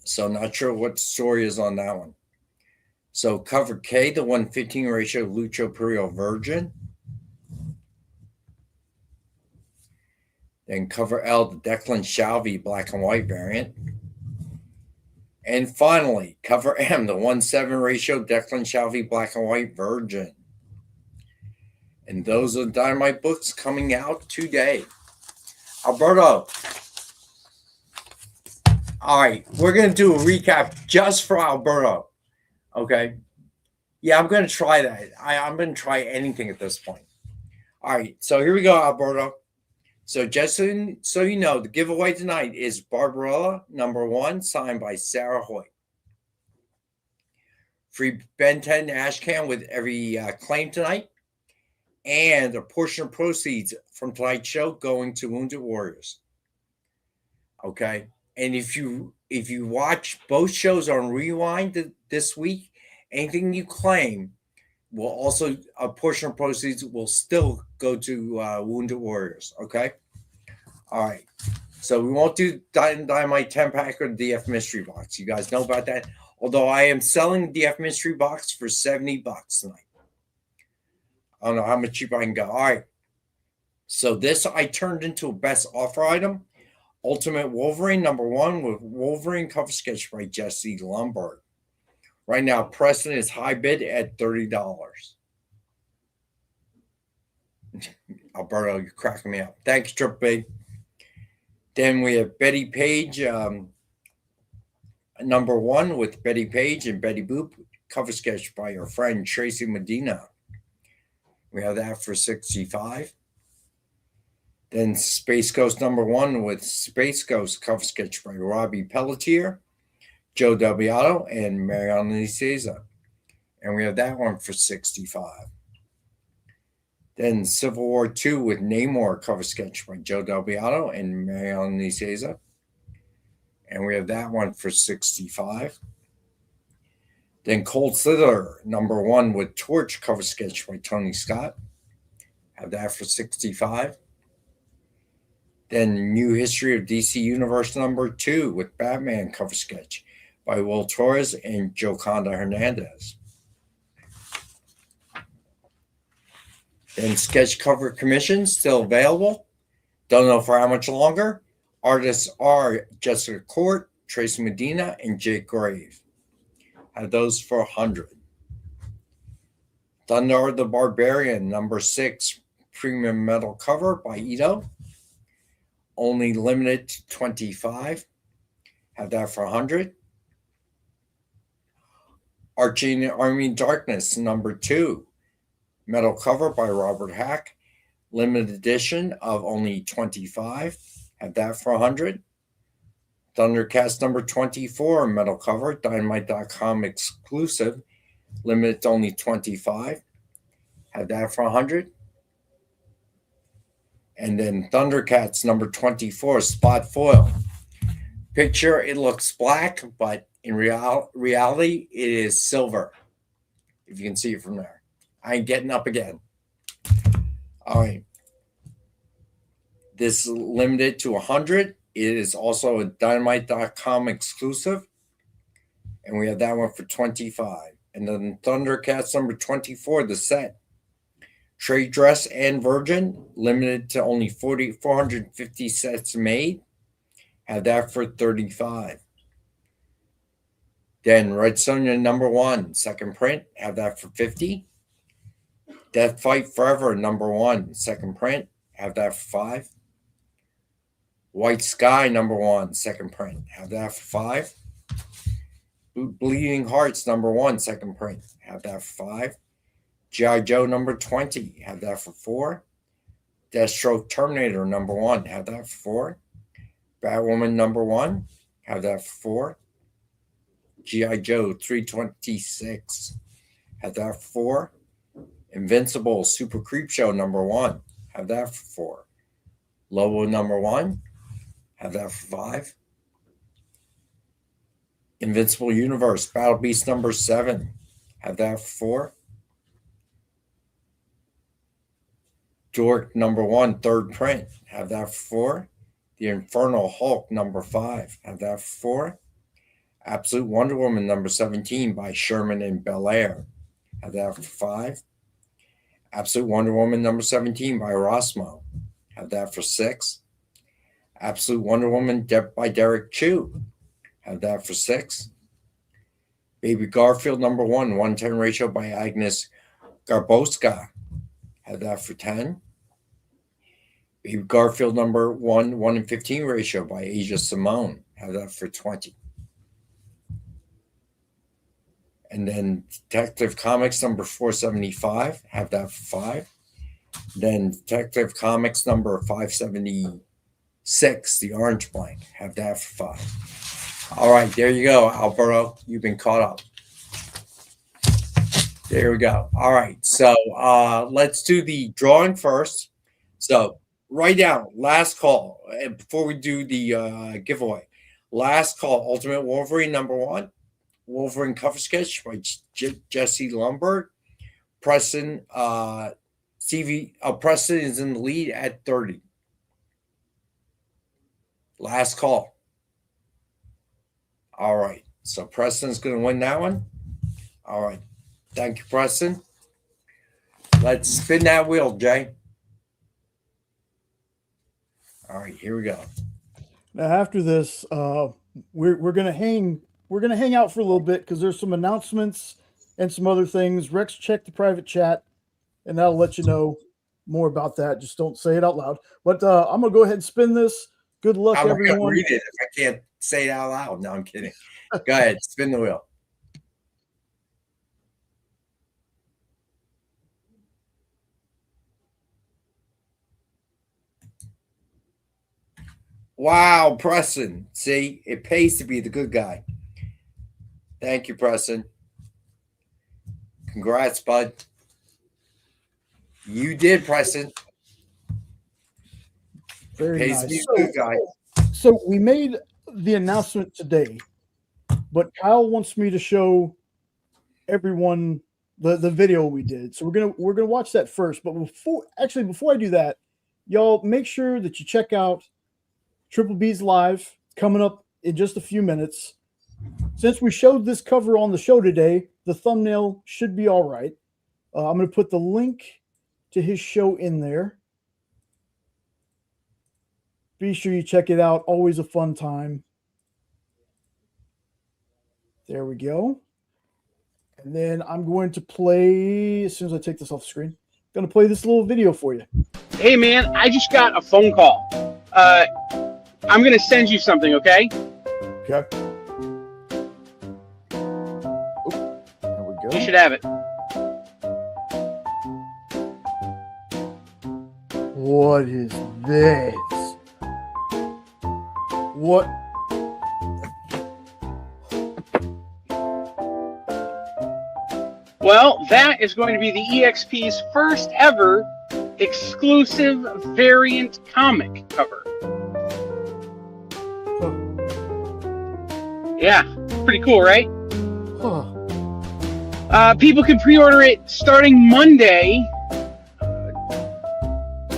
So not sure what the story is on that one. So cover K, the 115 ratio Lucio Perillo Virgin. Then cover L, the Declan Shalvey black and white variant. And finally, cover M, the 1-7 ratio Declan Shalvey black and white Virgin. And those are the Dynamite books coming out today. Alberto. All right, we're going to do a recap just for Alberto. Okay. Yeah, I'm going to try that. I'm going to try anything at this point. All right, so here we go, Alberto. So just so you know, the giveaway tonight is Barbarella #1, signed by Sarah Hoyt. Free Ben 10 ash can with every claim tonight, and a portion of proceeds from tonight's show going to Wounded Warriors. Okay, and if you watch both shows on Rewind this week, anything you claim will also, a portion of proceeds will still go to Wounded Warriors. Okay, all right. So we won't do Dynamite 10-pack or DF Mystery Box. You guys know about that. Although I am selling the DF Mystery Box for $70 tonight. I don't know how much cheaper I can go. All right. So this I turned into a best offer item. Ultimate Wolverine #1 with Wolverine cover sketch by Jesse Lundberg. Right now, Preston is high bid at $30. Alberto, you're cracking me up. Thank you, Triple B. Then we have Betty Page, #1 with Betty Page and Betty Boop, cover sketch by her friend Tracy Medina. We have that for $65. Then Space Ghost #1 with Space Ghost, cover sketch by Robbie Pelletier, Joe Delbiato, and Mariana Nicieza. And we have that one for $65. Then Civil War II with Namor, cover sketch by Joe Delbiato and Mariana Nicieza. And we have that one for $65. Then Cold Slither #1 with Torch, cover sketch by Tony Scott. Have that for $65. Then New History of DC Universe #2 with Batman, cover sketch by Will Torres and Joconda Hernandez. Then sketch cover commissions still available. Don't know for how much longer. Artists are Jessica Court, Tracy Medina, and Jake Grave. Have those for $100. Thunder the Barbarian #6 premium metal cover by Ito. Only limited to 25. Have that for $100. Archie Army Darkness #2 metal cover by Robert Hack. Limited edition of only 25. Have that for $100. Thundercats #24 metal cover, Dynamite.com exclusive. Limited to only 25. Have that for $100. And then Thundercats #24 spot foil. Picture it looks black, but in reality it is silver. If you can see it from there. I ain't getting up again. All right. This is limited to 100. It is also a Dynamite.com exclusive. And we have that one for 25. And then Thundercats #24, the set. Trade dress and virgin, limited to only 450 sets made. Have that for 35. Then Red Sonja #1, second print. Have that for 50. Death Fight Forever #1, second print. Have that for 5. White Sky #1, second print. Have that for 5. Bleeding Hearts #1, second print. Have that for 5. G.I. Joe #20. Have that for 4. Deathstroke Terminator #1. Have that for 4. Batwoman #1. Have that for 4. G.I. Joe 326. Have that for 4. Invincible Super Creepshow #1. Have that for 4. Lobo #1. Have that for 5. Invincible Universe Battle Beast #7. Have that for 4. Dork #1, third print. Have that for 4. The Infernal Hulk #5. Have that for 4. Absolute Wonder Woman #17 by Sherman and Belair. Have that for 5. Absolute Wonder Woman #17 by Rosmo. Have that for 6. Absolute Wonder Woman by Derek Chu. Have that for 6. Baby Garfield #1, 1:10 ratio by Agnes Garboska. Have that for 10. Garfield number 1:15 ratio by Asia Simone. Have that for 20. And then Detective Comics number 475. Have that for 5. Then Detective Comics number 576, the orange blank. Have that for 5. All right, there you go, Alberto. You've been caught up. There we go. All right, so let's do the drawing first. So write down last call before we do the giveaway. Last call, Ultimate Wolverine number 1, Wolverine cover sketch by Jesse Lundberg. Preston Preston is in the lead at 30. Last call. All right, so Preston's going to win that one. All right, thank you, Preston. Let's spin that wheel, Jay. All right, here we go. Now after this, we're gonna hang out for a little bit because there's some announcements and some other things. Rex, check the private chat, and that'll let you know more about that. Just don't say it out loud. But I'm gonna go ahead and spin this. Good luck, I'm everyone. going to read it if I can't say it out loud. No, I'm kidding. Go ahead, spin the wheel. Wow, Preston. See, it pays to be the good guy. Thank you, Preston. Congrats, bud. You did, Preston. Very Pays to nice. be the good guy. So we made the announcement today, but Kyle wants me to show everyone the video we did. So we're gonna watch that first. But before I do that, y'all make sure that you check out Triple B's Live coming up in just a few minutes. Since we showed this cover on the show today, the thumbnail should be all right. I'm going to put the link to his show in there. Be sure you check it out. Always a fun time. There we go. And then I'm going to play, as soon as I take this off the screen, I'm going to play this little video for you. Hey, man, I just got a phone call. I'm going to send you something, okay? Okay. Oh, there we go. You should have it. What is this? What? Well, that is going to be the EXP's first ever exclusive variant comic cover. Huh. Yeah, pretty cool, right? Huh. People can pre-order it starting Monday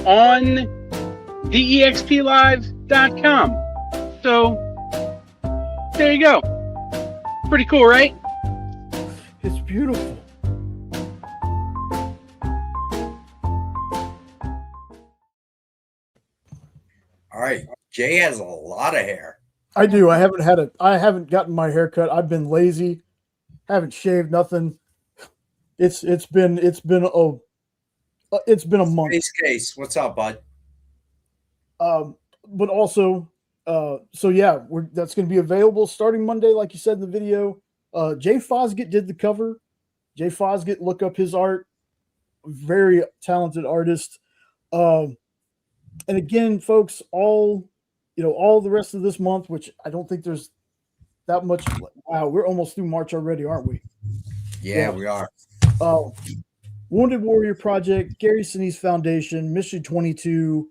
on theexplive.com. So, there you go. Pretty cool, right? It's beautiful. All right. Jay has a lot of hair. I do. I haven't gotten my hair cut. I've been lazy. Haven't shaved nothing. It's been a month. Space Case, what's up, bud? But also, so yeah, that's going to be available starting Monday, like you said in the video. Jay Fosgett did the cover. Jay Fosgett, look up his art. Very talented artist. And again, folks, all the rest of this month, which I don't think there's that much. Wow, we're almost through March already, aren't we? Yeah, we are. Wounded Warrior Project, Gary Sinise Foundation, Mission 22.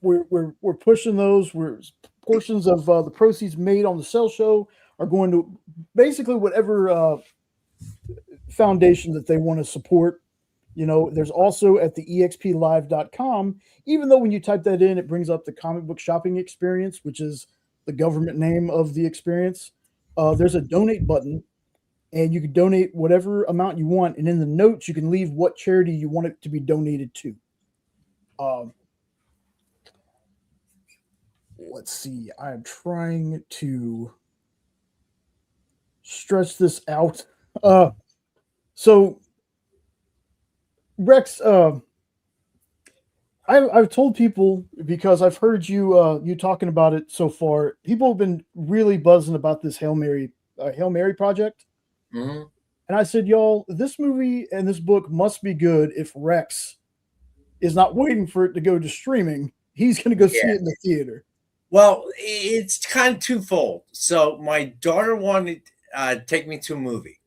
We're pushing those. Portions of the proceeds made on the Cell Show are going to basically whatever foundation that they want to support. There's also at the explive.com, even though when you type that in, it brings up the comic book shopping experience, which is the government name of the experience. There's a donate button, and you can donate whatever amount you want. And in the notes, you can leave what charity you want it to be donated to. Let's see. I'm trying to stretch this out. So Rex, I've told people because I've heard you talking about it so far. People have been really buzzing about this Hail Mary project, Mhm. and I said, y'all, this movie and this book must be good if Rex is not waiting for it to go to streaming. He's going to go see Yeah. it in the theater. Well, it's kind of twofold. So my daughter wanted to take me to a movie.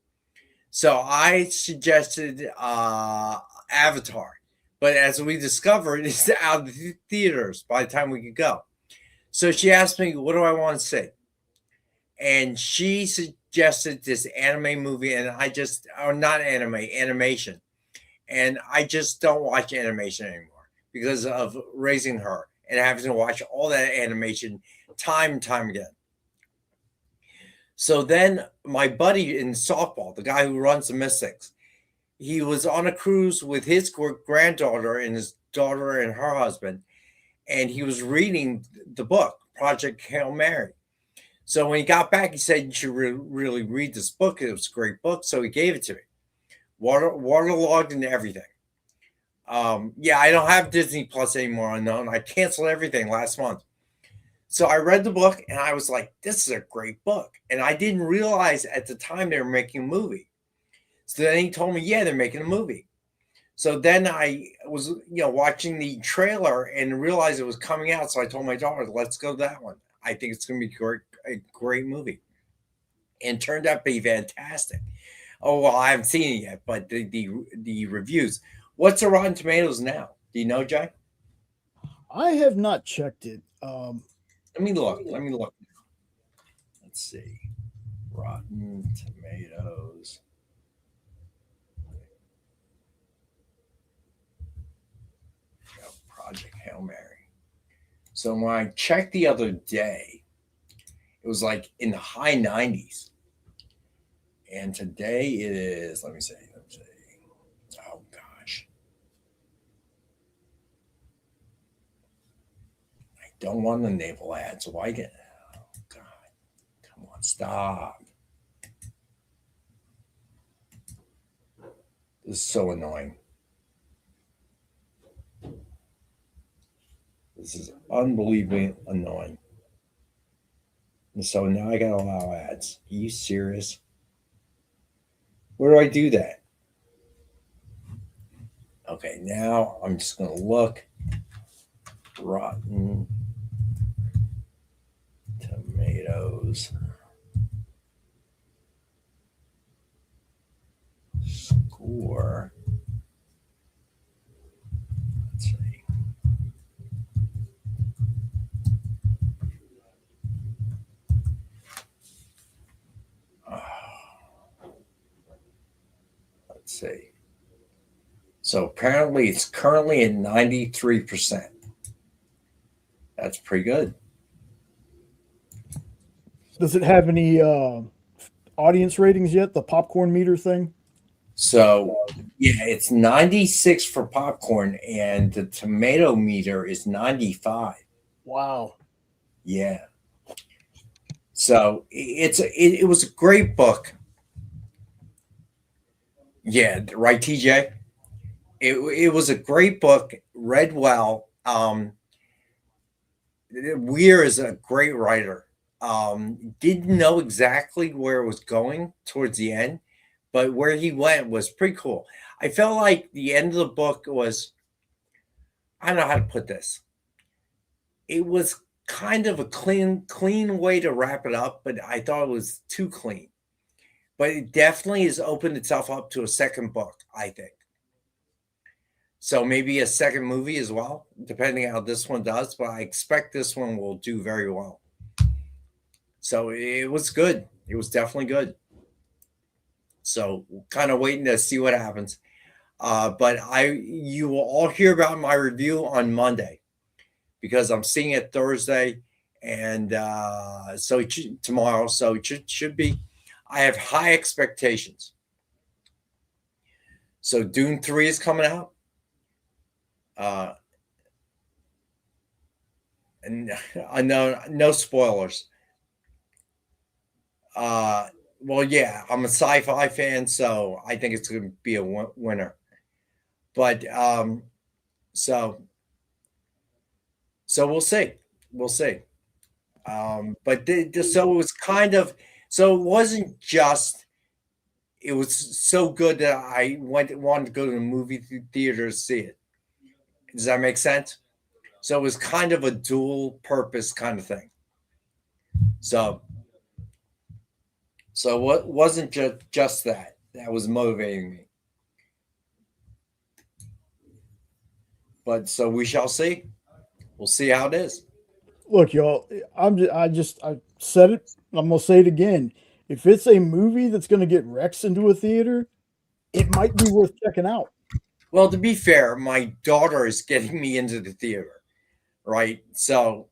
So I suggested Avatar. But as we discovered, it's out of the theaters by the time we could go. So she asked me, what do I want to see? And she suggested this anime movie, and or not anime, animation. And I just don't watch animation anymore because of raising her and having to watch all that animation time and time again. So then my buddy in softball, the guy who runs the Mystics, he was on a cruise with his granddaughter and his daughter and her husband, and he was reading the book, Project Hail Mary. So when he got back, he said, you should really read this book. It was a great book. So he gave it to me. Waterlogged and everything. Yeah, I don't have Disney Plus anymore, unknown. I canceled everything last month. So I read the book and I was like, this is a great book. And I didn't realize at the time they were making a movie. So then he told me, yeah, they're making a movie. So then I was, watching the trailer and realized it was coming out. So I told my daughter, let's go to that one. I think it's going to be a great movie. And turned out to be fantastic. Oh, well, I haven't seen it yet, but the reviews. What's the Rotten Tomatoes now? Do you know, Jay? I have not checked it. Let me look. Let's see. Rotten Tomatoes. Project Hail Mary. So when I checked the other day, it was like in the high 90s. And today it is, let me see. Oh, gosh. I don't want the naval ads. Why get, oh, God. Come on, stop. This is so annoying. This is unbelievably annoying. And so now I got to allow ads. Are you serious? Where do I do that? Okay, now I'm just going to look. Rotten Tomatoes. Score. Let's see. Let's see. So apparently it's currently at 93%. That's pretty good. Does it have any audience ratings yet? The popcorn meter thing? So yeah, it's 96 for popcorn, and the tomato meter is 95. Wow. Yeah. So it was a great book. Yeah, right, TJ. It was a great book, read well. Weir is a great writer. Didn't know exactly where it was going towards the end, but where he went was pretty cool. I felt like the end of the book was, I don't know how to put this. It was kind of a clean way to wrap it up, but I thought it was too clean. But it definitely has opened itself up to a second book, I think. So maybe a second movie as well, depending how this one does. But I expect this one will do very well. So it was good. It was definitely good. So kind of waiting to see what happens. But you will all hear about my review on Monday because I'm seeing it Thursday and tomorrow. So it should be. I have high expectations. So Dune 3 is coming out. And I know no spoilers. Well, yeah, I'm a sci-fi fan, so I think it's going to be a winner. But so So we'll see. We'll see. So it was kind of, so it wasn't just, it was so good that I wanted to go to the movie theater to see it. Does that make sense? So it was kind of a dual purpose kind of thing. So what wasn't just that was motivating me. But so we shall see. We'll see how it is. Look, y'all, I said it. I'm gonna say it again. If it's a movie that's gonna get Rex into a theater, it might be worth checking out. Well, to be fair, my daughter is getting me into the theater, right? So,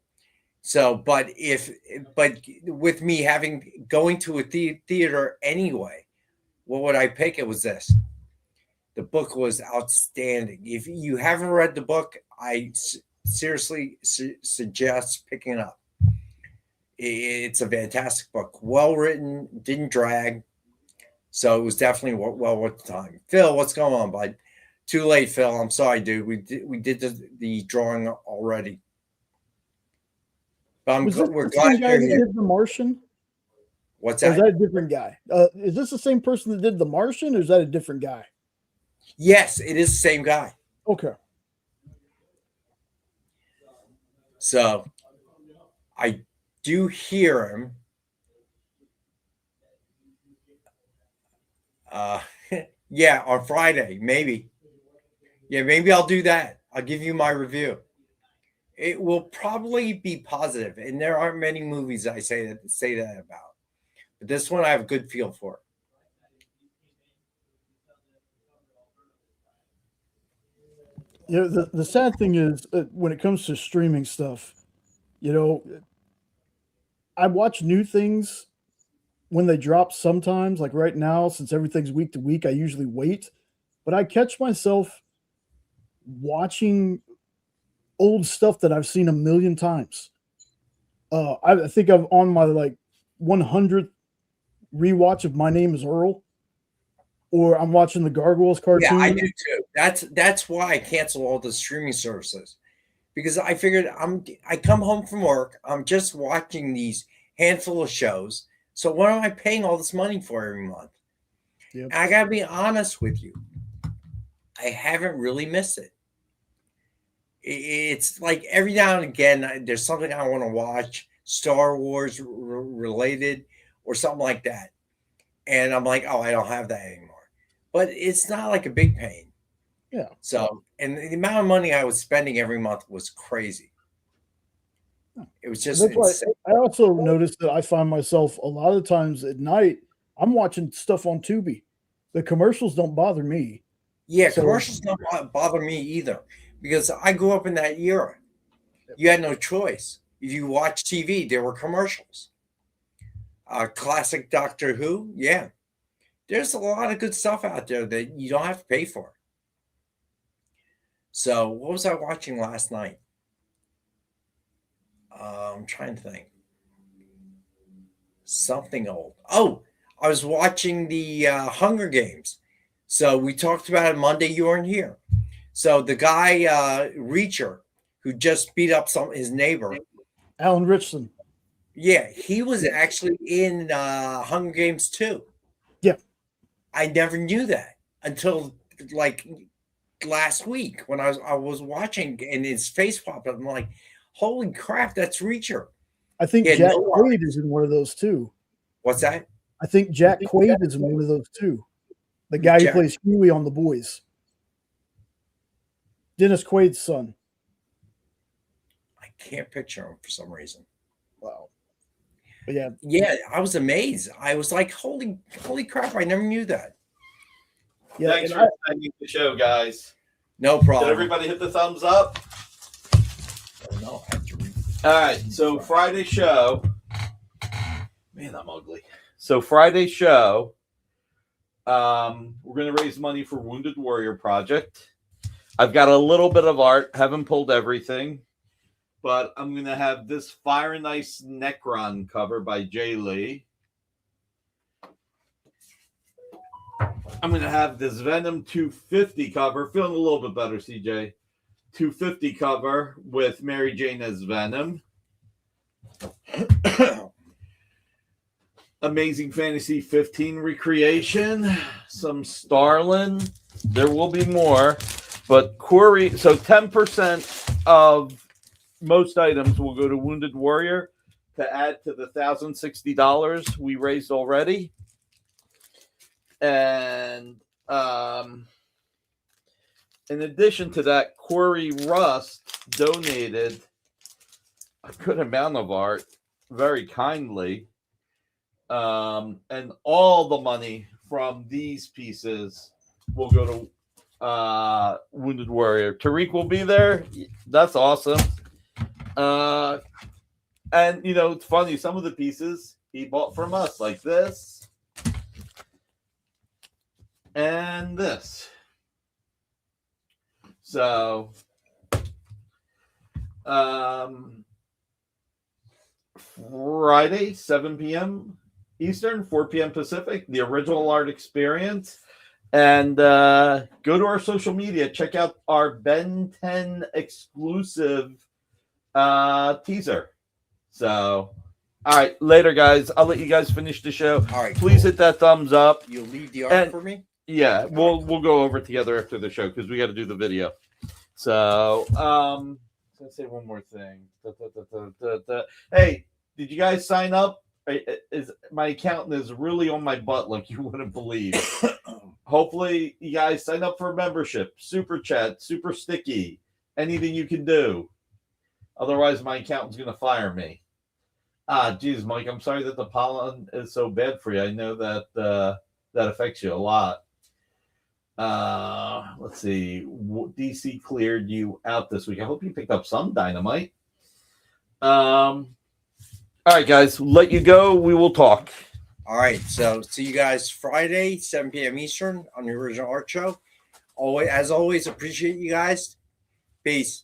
but with me going to a theater anyway, what would I pick? It was this. The book was outstanding. If you haven't read the book, I seriously suggest picking it up. It's a fantastic book, well written, didn't drag, so it was definitely well worth the time. Phil, what's going on, bud? Too late, Phil. I'm sorry, dude. We did the drawing already. But we're glad you're here. Did The Martian? What's that? Or is that a different guy? Is this the same person that did The Martian, or is that a different guy? Yes, it is the same guy. Okay. So I do hear him. Yeah, on Friday, maybe. Yeah, maybe I'll do that. I'll give you my review. It will probably be positive, and there aren't many movies I say that about. But this one I have a good feel for. You know, the sad thing is when it comes to streaming stuff, you know, I watch new things when they drop sometimes. Like right now, since everything's week to week, I usually wait. But I catch myself watching old stuff that I've seen a million times. I think I'm on my 100th rewatch of My Name Is Earl. Or I'm watching the Gargoyles cartoon. Yeah, I do too. That's why I cancel all the streaming services, because I figured I come home from work, I'm just watching these handful of shows. So what am I paying all this money for every month? Yep. And I gotta be honest with you, I haven't really missed it. It's like every now and again there's something I want to watch, Star Wars related or something like that, and I'm like, oh, I don't have that anymore. But it's not like a big pain. Yeah. So, and the amount of money I was spending every month was crazy. It was just insane. I also noticed that I find myself a lot of times at night, I'm watching stuff on Tubi. The commercials don't bother me. Yeah, commercials don't bother me either, because I grew up in that era. You had no choice. If you watch TV, there were commercials. Classic Doctor Who, yeah. There's a lot of good stuff out there that you don't have to pay for. So what was I watching last night? I'm trying to think. Something old. Oh, I was watching the Hunger Games. So we talked about it Monday. You weren't here. So the guy, Reacher, who just beat up his neighbor. Alan Richson. Yeah, he was actually in Hunger Games 2. Yeah. I never knew that until like last week when I was watching and his face popped up. I'm like, holy crap, that's Reacher. I think Jack Quaid is in one of those too. What's that? I think Jack Quaid is in one of those too. The guy who plays Huey on The Boys. Dennis Quaid's son. I can't picture him for some reason. Wow. But yeah. Yeah, I was amazed. I was like, holy crap, I never knew that. Yeah, thanks for attending the show, guys. No problem. Did everybody hit the thumbs up? No, I have to read. All right, so Friday show. Man, I'm ugly. So Friday show, we're going to raise money for Wounded Warrior Project. I've got a little bit of art. Haven't pulled everything. But I'm going to have this Fire and Ice Necron cover by Jay Lee. I'm going to have this Venom 250 cover. Feeling a little bit better, CJ. 250 cover with Mary Jane as Venom. Amazing Fantasy 15 recreation, some Starlin. There will be more, but Corey. So 10% of most items will go to Wounded Warrior to add to the $1,060 we raised already. And in addition to that, Corey Rust donated a good amount of art very kindly. And all the money from these pieces will go to Wounded Warrior. Tariq will be there. That's awesome. And, you know, it's funny. Some of the pieces he bought from us, like this and this. So, Friday, 7 p.m. Eastern, 4 p.m. Pacific, the original art experience. And go to our social media. Check out our Ben 10 exclusive teaser. So, all right, later, guys. I'll let you guys finish the show. All right. Please hit that thumbs up. You'll leave the art for me? Yeah, we'll go over it together after the show because we got to do the video. So, let's say one more thing. Hey, did you guys sign up? My accountant is really on my butt like you wouldn't believe. Hopefully you guys sign up for a membership, super chat, super sticky, anything you can do. Otherwise my accountant's gonna fire me. Geez, Mike, I'm sorry that the pollen is so bad for you. I know that that affects you a lot. Let's see, DC cleared you out this week. I hope you picked up some Dynamite. All right, guys, let you go. We will talk. All right, so see you guys Friday, 7 p.m. Eastern on the Original Art Show. As always, appreciate you guys. Peace.